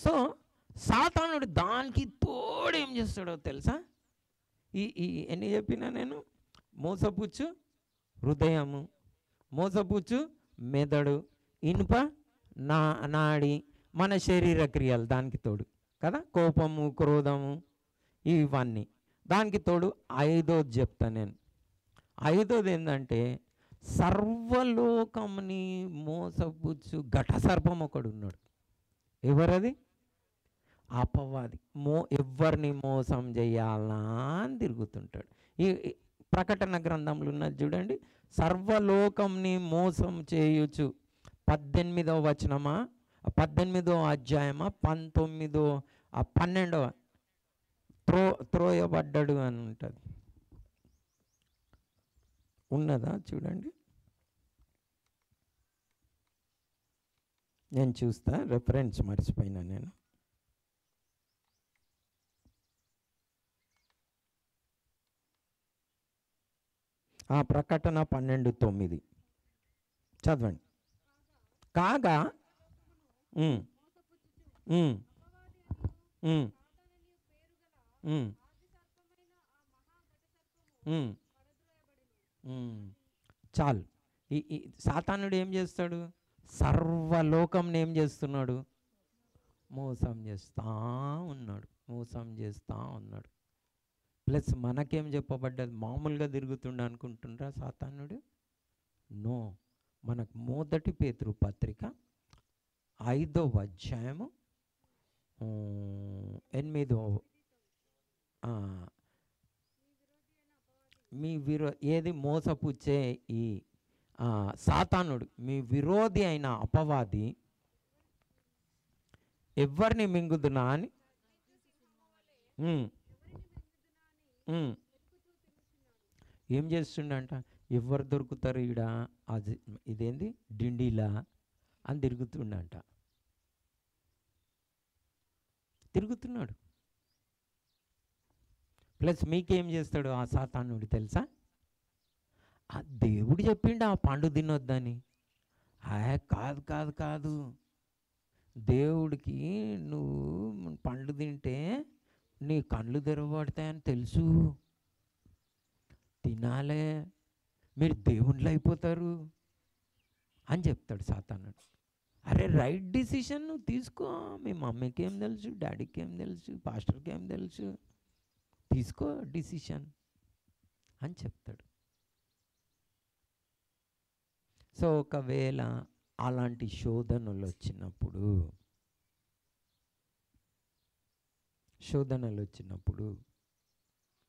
సో సాతానుడు దానికి తోడు ఏం చేస్తాడో తెలుసా, ఈ ఎన్ని చెప్పినా నేను, మోసపుచ్చు హృదయము, మోసపుచ్చు మెదడు, ఇనుప నాడి, మన శరీర క్రియలు దానికి తోడు కదా, కోపము క్రోధము ఇవన్నీ దానికి తోడు. ఐదోది చెప్తా నేను. ఐదోది ఏంటంటే సర్వలోకంని మోసపుచ్చు ఘట సర్పం ఒకడు ఉన్నాడు. ఎవరది? అపవాది. ఎవరిని మోసం చేయాలా అని తిరుగుతుంటాడు. ఈ ప్రకటన గ్రంథంలో ఉన్నది చూడండి, సర్వలోకంని మోసం చేయొచ్చు. 18వ వచనమా, 18వ అధ్యాయమా, 12వ త్రోయబడ్డాడు అని ఉంటుంది, ఉన్నదా చూడండి, నేను చూస్తా, రెఫరెన్స్ మర్చిపోయినా నేను. ప్రకటన 12:9 చదవండి. కాగా చాలు. ఈ సాతానుడు ఏం చేస్తాడు, సర్వలోకంని ఏం చేస్తున్నాడు, మోసం చేస్తూ ఉన్నాడు. ప్లస్ మనకేం చెప్పబడ్డది, మామూలుగా తిరుగుతుండ అనుకుంటుండ్రా సాతానుడు? నో. మనకు మొదటి పేతురు పత్రిక 5వ అధ్యాయము 8వ మీ ఏది మోసపుచ్చే ఈ సాతానుడు, మీ విరోధి అయిన అపవాది ఎవరిని మింగుదునా అని ఏం చేస్తుండంట, ఎవరు దొరుకుతారు ఈడ, అది ఇదేంది డిండిలా అని తిరుగుతున్నాడు. ప్లస్ మీకేం చేస్తాడు ఆ సాతానుడు తెలుసా, ఆ దేవుడు చెప్పిండు ఆ పండు తినొద్దని. కాదు, దేవుడికి నువ్వు పండు తింటే నీ కళ్ళు తెరవబడతాయని తెలుసు, తినాలే, మీరు దేవుళ్ళు అయిపోతారు అని చెప్తాడు సాతానుడు. అరే రైట్ డిసిషన్ నువ్వు తీసుకో, మీ మమ్మీకి ఏం తెలుసు, డాడీకి ఏం తెలుసు, పాస్టర్కి ఏం తెలుసు, తీసుకో డిసిషన్ అని చెప్తాడు. సో ఒకవేళ అలాంటి శోధనలు వచ్చినప్పుడు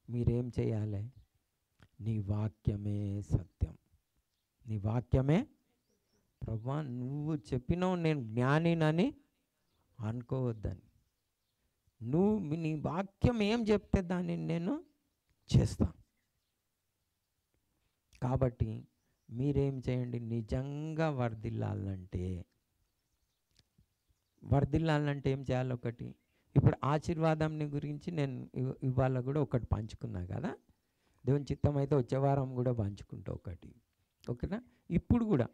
మీరేం చేయాలి, నీ వాక్యమే సత్యం, నీ వాక్యమే ప్రభువా నువ్వు చెప్పినావు నేను జ్ఞానినని అనుకోవద్దని, నువ్వు నీ వాక్యం ఏం చెప్తే దాన్ని నేను చేస్తా. కాబట్టి మీరేం చేయండి, నిజంగా వర్ధిల్లాలంటే ఏం చేయాలి, ఒకటి ఇప్పుడు ఆశీర్వాదంని గురించి నేను ఇవాళ కూడా ఒకటి పంచుకున్నా కదా, దేవుని చిత్తం అయితే వచ్చే వారం కూడా పంచుకుంటా ఒకటి, ఓకేనా. ఇప్పుడు కూడా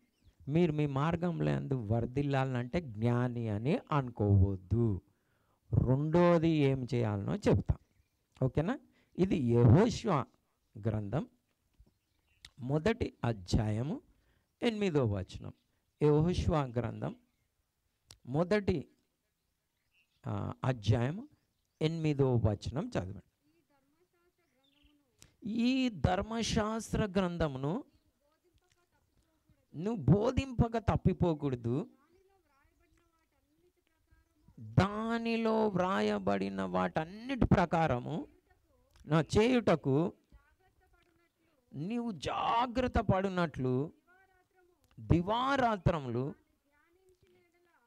మీరు మీ మార్గంలో అందు వర్ధిల్లాలంటే జ్ఞాని అని అనుకోవద్దు. రెండోది ఏం చేయాలనో చెప్తా, ఓకేనా. ఇది యెహోషువ గ్రంథం 1వ అధ్యాయము 8వ వచనం. యెహోషువ గ్రంథం మొదటి అధ్యాయం 8వ వచనం చదవండి. ఈ ధర్మశాస్త్ర గ్రంథమును నువ్వు బోధింపక తప్పిపోకూడదు, దానిలో వ్రాయబడిన వాటన్నిటి ప్రకారము నా చేయుటకు నీవు జాగ్రత్త పడినట్లు దివారాత్రములు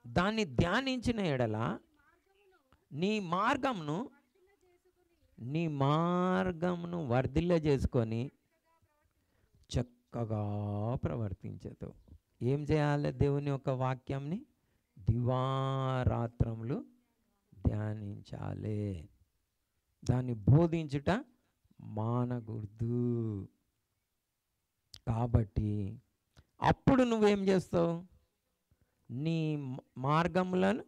దాన్ని ధ్యానించిన ఎడల నీ మార్గమును వర్ధిల్ల చేసుకొని చక్కగా ప్రవర్తించదు. ఏం చేయాలి? దేవుని యొక్క వాక్యంని దివారాత్రములు ధ్యానించాలి, దాన్ని బోధించుట మానకూడదు. కాబట్టి అప్పుడు నువ్వేం చేస్తావు? నీ మార్గములను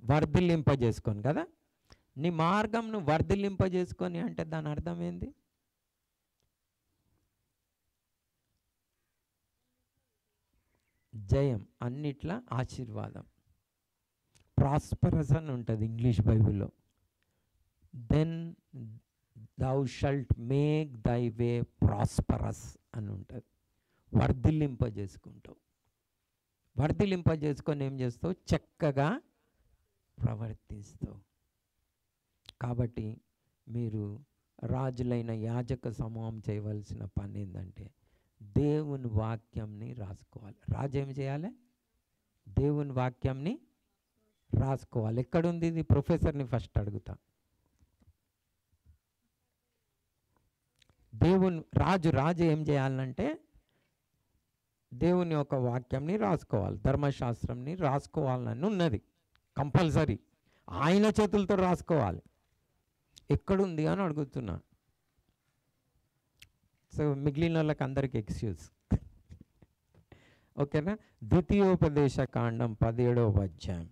వర్ధిల్లింపజేసుకొని కదా, నీ మార్గంను వర్ధిల్లింపజేసుకొని అంటే దాని అర్థం ఏంది? జయం, అన్నిట్లా ఆశీర్వాదం, ప్రాస్పరస్ అని ఉంటుంది ఇంగ్లీష్ బైబిల్లో. దెన్ దౌ షల్ట్ మేక్ దై వే ప్రాస్పరస్ అని ఉంటుంది. వర్ధిల్లింపజేసుకుంటావు. వర్ధిల్లింపజేసుకొని ఏం చేస్తావు? చక్కగా ప్రవర్తిస్తావు. కాబట్టి మీరు రాజులైన యాజక సమూహం చేయవలసిన పని ఏంటంటే దేవుని వాక్యంని రాసుకోవాలి. రాజు ఏం చేయాలి? దేవుని వాక్యంని రాసుకోవాలి. ఎక్కడుంది ఇది? ప్రొఫెసర్ని ఫస్ట్ అడుగుతా. రాజు ఏం చేయాలంటే దేవుని యొక్క వాక్యంని రాసుకోవాలి, ధర్మశాస్త్రంని రాసుకోవాలని ఉన్నది, కంపల్సరీ. ఆయన చేతులతో రాసుకోవాలి. ఎక్కడుంది అని అడుగుతున్నా. సో మిగిలిన వాళ్ళకి అందరికి ఎక్స్క్యూజ్. ఓకేనా? ద్వితీయోపదేశ కాండం 17వ అధ్యాయం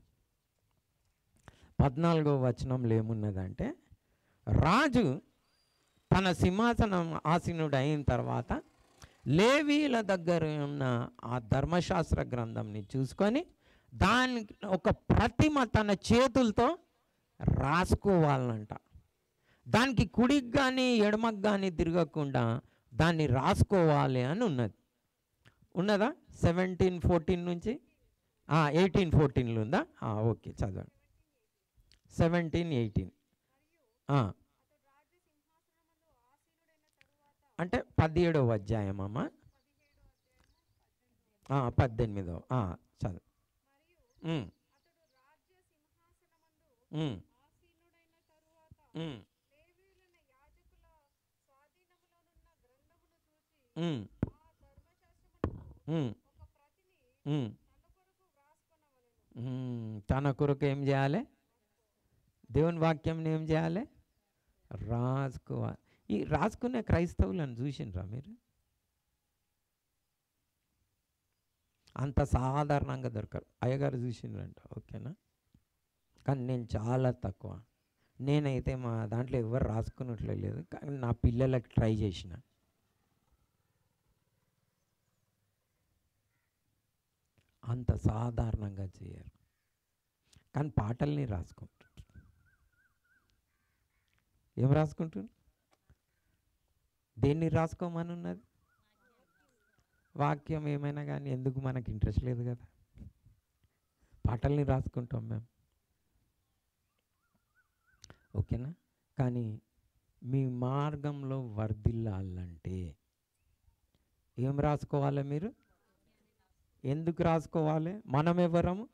14వ వచనంలో ఏమున్నదంటే, రాజు తన సింహాసనం ఆసీనుడు అయిన తర్వాత లేవీల దగ్గర ఉన్న ఆ ధర్మశాస్త్ర గ్రంథంని చూసుకొని దానికి ఒక ప్రతిమ తన చేతులతో రాసుకోవాలంట. దానికి కుడికి కానీ ఎడమకు కానీ తిరగకుండా దాన్ని రాసుకోవాలి అని ఉన్నదా? 17:14 నుంచి 18:14లో ఉందా? ఓకే, చదవండి. 17:18 అంటే 17వ అధ్యాయం అమ్మ. 18వ చదువు. తన కొరకు ఏం చేయాలి? దేవుని వాక్యంని ఏం చేయాలి? రాసుకోవాలి. ఈ రాసుకునే క్రైస్తవులను చూసిండ్రా మీరు? అంత సాధారణంగా దొరకరు. అయ్యగారు చూసిండ్రంట, ఓకేనా? కానీ నేను చాలా తక్కువ. నేనైతే మా దాంట్లో ఎవరు రాసుకున్నట్లే లేదు, కానీ నా పిల్లలకు ట్రై చేసిన. అంత సాధారణంగా చేయరు, కానీ పాటల్ని రాసుకుంటారు. ఏం రాసుకుంటున్నారు? దేన్ని రాసుకోమని ఉన్నది? వాక్యం ఏమైనా కానీ ఎందుకు మనకి ఇంట్రెస్ట్ లేదు కదా, పాటల్ని రాసుకుంటాం మేము, ఓకేనా? కానీ మీ మార్గంలో వర్ధిల్లాలంటే ఏం రాసుకోవాలి మీరు? ఎందుకు రాసుకోవాలి? మనం ఎవరము?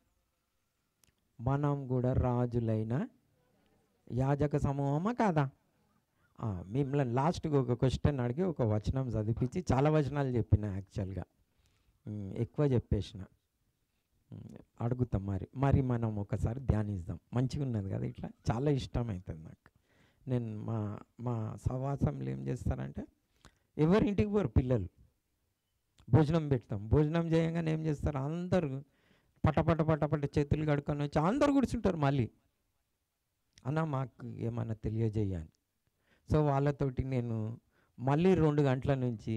మనం కూడా రాజులైన యాజక సమూహమా కాదా? మిమ్మల్ని లాస్ట్కి ఒక క్వశ్చన్ అడిగి ఒక వచనం చదివించి, చాలా వచనాలు చెప్పిన, యాక్చువల్గా ఎక్కువ చెప్పేసిన, అడుగుతాం. మరి మనం ఒకసారి ధ్యానిద్దాం. మంచిగా ఉన్నది కదా, ఇట్లా చాలా ఇష్టమవుతుంది నాకు. నేను మా సహవాసంలో ఏం చేస్తారంటే, ఎవరి ఇంటికి పోరు పిల్లలు, భోజనం పెడతాం. భోజనం చేయగానే ఏం చేస్తారు, అందరూ పటపట చేతులు కడుక్కొని వచ్చి అందరు కూర్చుంటారు. మళ్ళీ అన్న మాకు ఏమన్నా తెలియజేయాలి. సో వాళ్ళతోటి నేను మళ్ళీ 2 గంటల నుంచి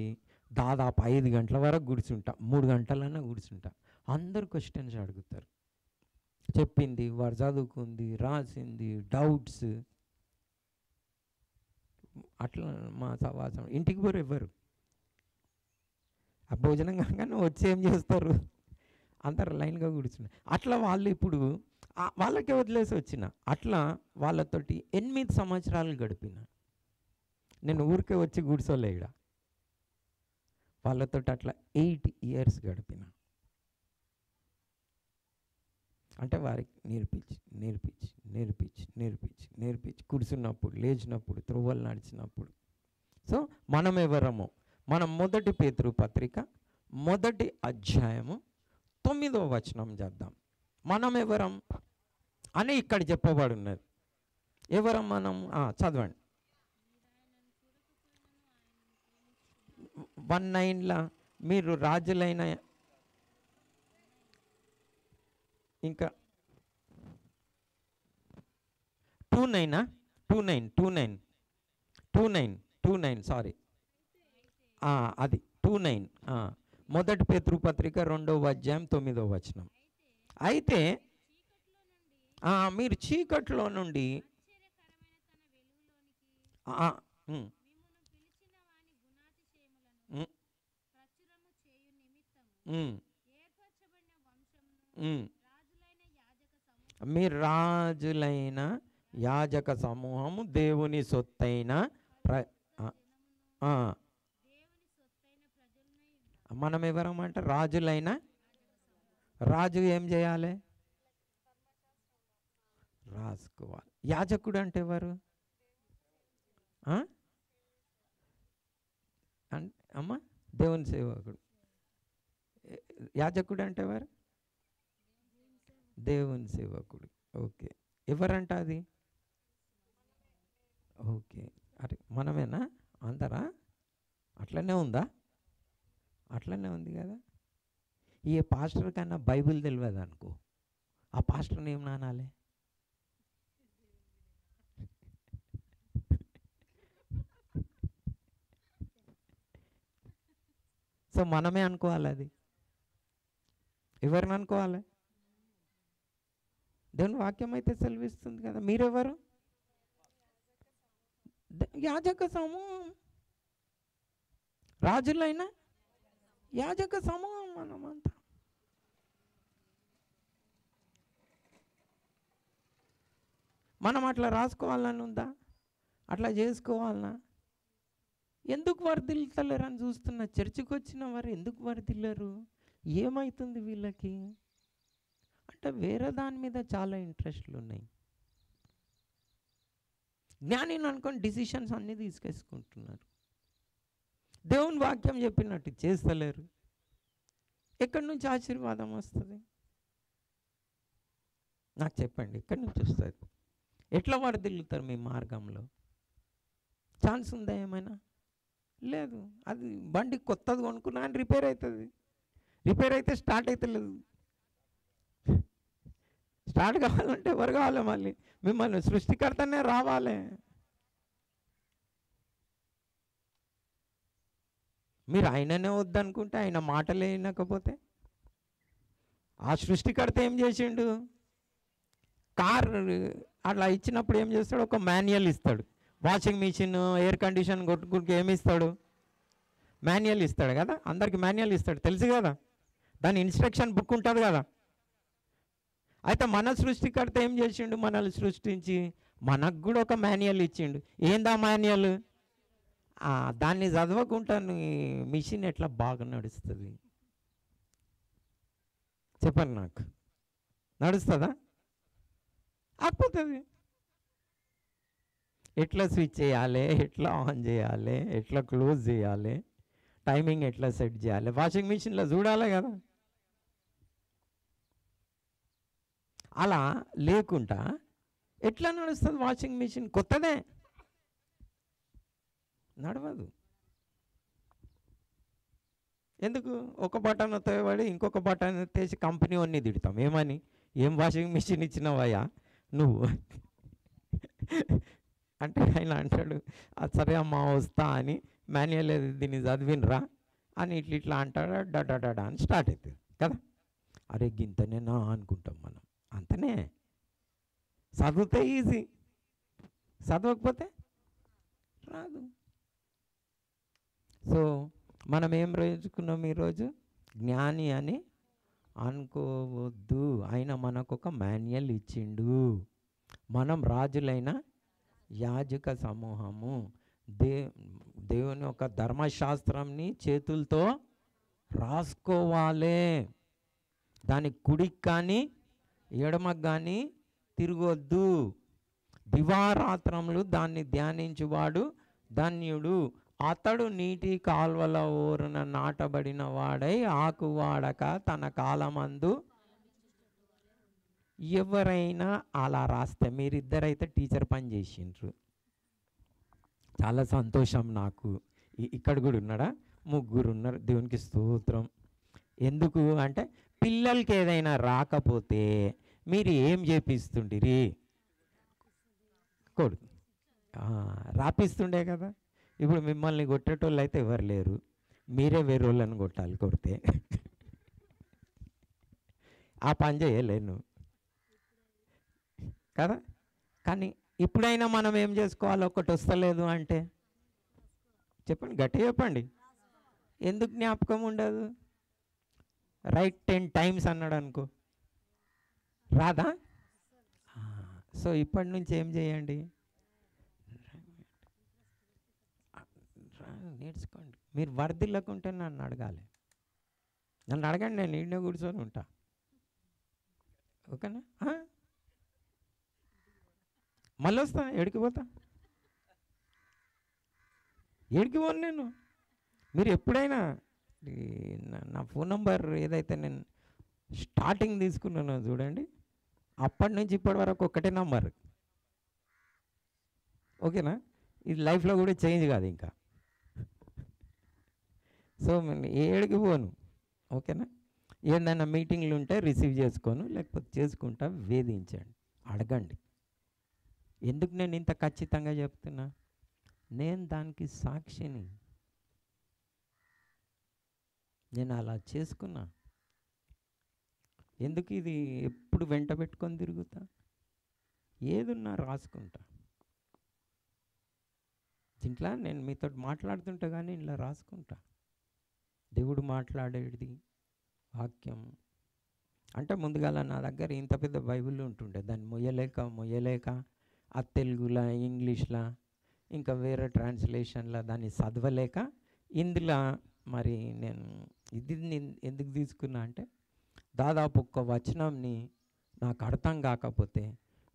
దాదాపు 5 గంటల వరకు కూర్చుంటా, 3 గంటలన్నా కూర్చుంటా. అందరు క్వశ్చన్స్ అడుగుతారు. చెప్పింది, వాడు చదువుకుంది, రాసింది, డౌట్స్. అట్లా మా సవాసం ఇంటికి పోరు ఎవ్వరు. ఆ భోజనం కాగానే వచ్చి ఏం చేస్తారు, అందరు లైన్గా కూర్చున్నారు. అట్లా వాళ్ళు ఇప్పుడు వాళ్ళకే వదిలేసి వచ్చిన. అట్లా వాళ్ళతోటి 8 సంవత్సరాలు గడిపిన. నేను ఊరికే వచ్చి కూర్చోలే ఇక్కడ, వాళ్ళతోటి అట్లా 8 years గడిపిన. అంటే వారికి నేర్పించి నేర్పించి నేర్పించి నేర్పించి నేర్పించి కూర్చున్నప్పుడు, లేచినప్పుడు, త్రోవలు నడిచినప్పుడు. సో మనం ఎవరము, మనం 1 పేతురు పత్రిక 1వ అధ్యాయము 9వ వచనం చేద్దాం. మనం ఎవరం అని ఇక్కడ చెప్పబడి ఉన్నది. ఎవరం మనం? చదవండి. 1:9 మీరు రాజులైన, ఇంకా 2:9 2:9 సారీ, అది 2:9. 1 పేతురు పత్రిక 2వ అధ్యాయం 9వ వచనం. అయితే మీరు చీకట్లో నుండి మీరు రాజులైన యాజక సమూహము, దేవుని సొత్తైన మనం ఎవరమంటే రాజులైన. రాజు ఏం చేయాలి? రాసుకోవాలి. యాజకుడు అంటే ఎవరు అమ్మా? దేవుని సేవకుడు. యాజకుడు అంటే ఎవరు? దేవుని సేవకుడు. ఓకే, ఎవరంట అది? ఓకే, అరే మనమేనా అందరా? అట్లనే ఉందా? అట్లనే ఉంది కదా. ఏ పాస్టర్ కన్నా బైబిల్ తెలియదు అనుకో, ఆ పాస్టర్ని ఏం నానాలి? సో మనమే అనుకోవాలి. అది ఎవరిని అనుకోవాలి? దేవుని వాక్యం అయితే సెలవిస్తుంది కదా. మీరెవరు? యాజక సమూహం. రాజులైన యాజక సమూహం మనమంతా. మనం అట్లా రాసుకోవాలని ఉందా? అట్లా చేసుకోవాలనా? ఎందుకు వర్ధిల్తలేరు అని చూస్తున్నా. చర్చికి వచ్చిన వారు ఎందుకు వర్ధిల్లరు? ఏమవుతుంది వీళ్ళకి అంటే వేరే దాని మీద చాలా ఇంట్రెస్ట్లు ఉన్నాయి. జ్ఞానిని అనుకొని డిసిషన్స్ అన్నీ తీసుకేసుకుంటున్నారు. దేవుని వాక్యం చెప్పినట్టు చేస్తలేరు. ఎక్కడి నుంచి ఆశీర్వాదం వస్తుంది? నాకు చెప్పండి, ఎక్కడి నుంచి వస్తుంది? ఎట్లా వర్ధిల్లుతారు మీ మార్గంలో? ఛాన్స్ ఉందా ఏమైనా? లేదు. అది బండి కొత్తది కొనుక్కున్నా అని రిపేర్ అవుతుంది. రిపేర్ అయితే స్టార్ట్ అవుతలేదు. స్టార్ట్ కావాలంటే ఎవరు కావాలి? మళ్ళీ మిమ్మల్ని సృష్టికర్తనే రావాలి. మీరు ఆయననే వద్దనుకుంటే, ఆయన మాటలే వినకపోతే, ఆ సృష్టికర్త ఏం చేసిండు? కార్ అట్లా ఇచ్చినప్పుడు ఏం చేస్తాడు? ఒక మాన్యువల్ ఇస్తాడు. వాషింగ్ మిషన్, ఎయిర్ కండిషన్ కొట్టుకుంటే ఏమి ఇస్తాడు? మాన్యువల్ ఇస్తాడు కదా. అందరికి మాన్యువల్ ఇస్తాడు, తెలుసు కదా. దాని ఇన్స్ట్రక్షన్ బుక్ ఉంటుంది కదా. అయితే మన సృష్టికర్త ఏం చేసిండు? మనల్ని సృష్టించి మనకు కూడా ఒక మాన్యువల్ ఇచ్చిండు. ఏందా మాన్యువల్? దాన్ని చదవకుండా మిషన్ ఎట్లా బాగా నడుస్తుంది చెప్పండి నాకు. నడుస్తుందా? ఆగిపోతుంది. ఎట్లా స్విచ్ చేయాలి, ఎట్లా ఆన్ చేయాలి, ఎట్లా క్లోజ్ చేయాలి, టైమింగ్ ఎట్లా సెట్ చేయాలి, వాషింగ్ మిషన్లో చూడాలి కదా. అలా లేకుండా ఎట్లా నడుస్తుంది వాషింగ్ మిషన్? కొత్తదే నడవదు. ఎందుకు? ఒక బటన్ ఎత్తబడి ఇంకొక బటన్ ఎత్తేసి కంపెనీ అన్నీ తిడతాం. ఏమని? ఏం వాషింగ్ మిషన్ ఇచ్చినవయ్యా నువ్వు అంటే ఆయన అంటాడు, సరే అమ్మా వస్తా అని మాన్యువల్ దీన్ని చదివినరా అని ఇట్లా అంటాడా, డడా అని స్టార్ట్ అవుతుంది కదా. అరే గింతనేనా అనుకుంటాం మనం. అంతనే. చదివితే ఈజీ, చదవకపోతే రాదు. సో మనం ఏం రోజుకున్నాం ఈరోజు? జ్ఞాని అని అనుకోవద్దు. ఆయన మనకు ఒక మాన్యువల్ ఇచ్చిండు. మనం రాజులైన యాజక సమూహము, దేవుని ఒక ధర్మశాస్త్రంని చేతులతో రాసుకోవాలి. దానికి కుడికి కానీ ఎడమకు కానీ తిరగొద్దు. దివారాత్రములు దాన్ని ధ్యానించువాడు ధన్యుడు. అతడు నీటి కాల్వల ఓరున నాటబడిన వాడై ఆకు వాడక తన కాలమందు. ఎవరైనా అలా రాస్తే, మీరిద్దరైతే టీచర్ పని చేసిండ్రు, చాలా సంతోషం నాకు. ఇక్కడ కూడా ఉన్నాడా? ముగ్గురు ఉన్నారు. దేవునికి స్తోత్రం. ఎందుకు అంటే పిల్లలకి ఏదైనా రాకపోతే మీరు ఏం చేపిస్తుండిరి? కొడుకు రాపిస్తుండే కదా. ఇప్పుడు మిమ్మల్ని కొట్టేటోళ్ళు అయితే ఎవరు లేరు, మీరే వేరే వాళ్ళని కొట్టాలి కొడితే. ఆ పని చేయలేను కదా. కానీ ఇప్పుడైనా మనం ఏం చేసుకోవాలి? ఒకటి వస్తలేదు అంటే చెప్పండి, గట్టి చెప్పండి. ఎందుకు జ్ఞాపకం ఉండదు? రైట్ 10 times అన్నాడు అనుకో, రాదా? సో ఇప్పటి నుంచి ఏం చేయండి? నేర్చుకోండి. మీరు వర్ధిల్లకుంటే నన్ను అడగాలి. నన్ను అడగండి, నేను ఈడనే కూర్చొని ఉంటా. ఓకేనా? మళ్ళీ వస్తా. ఎడికి పోతా? ఎడికి పోను నేను. మీరు ఎప్పుడైనా నా ఫోన్ నంబర్ ఏదైతే నేను స్టార్టింగ్ తీసుకున్నానో చూడండి, అప్పటి నుంచి ఇప్పటి వరకు ఒకటే నంబర్. ఓకేనా? ఇది లైఫ్లో కూడా చేంజ్ కాదు ఇంకా. సో ఏడికి పోను. ఓకేనా? ఏదైనా మీటింగ్లు ఉంటే రిసీవ్ చేసుకోను, లేకపోతే చేసుకుంటా. వేధించండి, అడగండి. ఎందుకు నేను ఇంత ఖచ్చితంగా చెప్తున్నా? నేను దానికి సాక్షిని. నేను అలా చేసుకున్నా. ఎందుకు ఇది ఎప్పుడు వెంట పెట్టుకొని తిరుగుతా? ఏదున్నా రాసుకుంటా. దీంట్లో నేను మీతో మాట్లాడుతుంటా కానీ ఇలా రాసుకుంటా. దేవుడు మాట్లాడేది వాక్యం అంటే ముందుగాల నా దగ్గర ఇంత పెద్ద బైబిల్ ఉంటుండే. దాన్ని మొయ్యలేక ఆ తెలుగులా, ఇంగ్లీష్లా, ఇంకా వేరే ట్రాన్స్లేషన్లా దాన్ని చదవలేక ఇందులో మరి నేను ఇది ఎందుకు తీసుకున్నా అంటే, దాదాపు ఒక్క వచనంని నాకు అర్థం కాకపోతే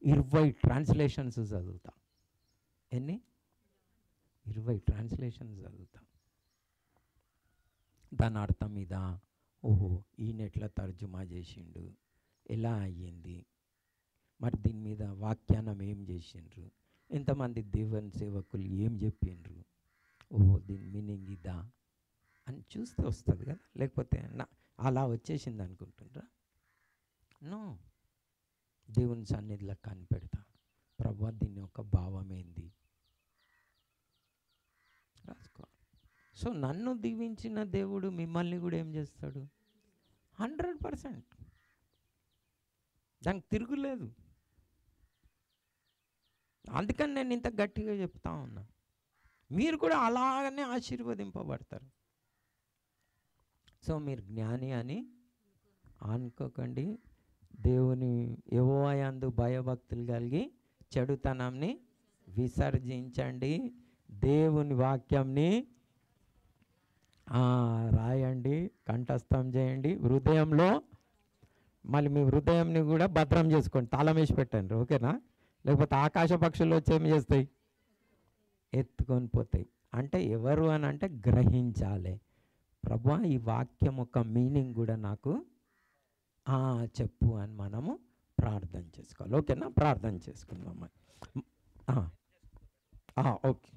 20 ట్రాన్స్లేషన్స్ చదువుతా. ఎన్ని? 20 ట్రాన్స్లేషన్స్ చదువుతా. దాని అర్థం ఇదా, ఓహో ఈయన ఎట్లా తర్జుమా చేసిండు, ఎలా అయ్యింది, మరి దీని మీద వ్యాఖ్యానం ఏం చేసిండ్రు, ఎంతమంది దేవుని సేవకులు ఏం చెప్పిండ్రు, ఓహో దీని మీనింగ్ ఇదా అని చూస్తే వస్తుంది కదా. లేకపోతే అలా వచ్చేసింది అనుకుంటుండ్రా? నో. దేవుని సన్నిధిలో కనిపెడతా, ప్రభువా దీని యొక్క భావం ఏంది, రాసుకో. సో నన్ను దీవించిన దేవుడు మిమ్మల్ని కూడా ఏం చేస్తాడు? 100%. దానికి తిరుగులేదు. అందుకని నేను ఇంత గట్టిగా చెప్తా ఉన్నా. మీరు కూడా అలాగనే ఆశీర్వదింపబడతారు. సో మీరు జ్ఞాని అని అనుకోకండి. దేవుని యెహోవా యందు భయభక్తులు కలిగి చెడుతనాన్ని విసర్జించండి. దేవుని వాక్యంని రాయండి, కంఠస్థం చేయండి హృదయంలో. మళ్ళీ మీ హృదయంని కూడా భద్రం చేసుకోండి, తాళం వేసి పెట్టండి. ఓకేనా? లేకపోతే ఆకాశ పక్షులు వచ్చి ఏం చేస్తాయి? ఎత్తుకొని పోతాయి. అంటే ఎవరు అని అంటే గ్రహించాలి. ప్రభువా ఈ వాక్యం యొక్క మీనింగ్ కూడా నాకు చెప్పు అని మనము ప్రార్థన చేసుకోవాలి. ఓకేనా? ప్రార్థన చేసుకుందాం. ఓకే.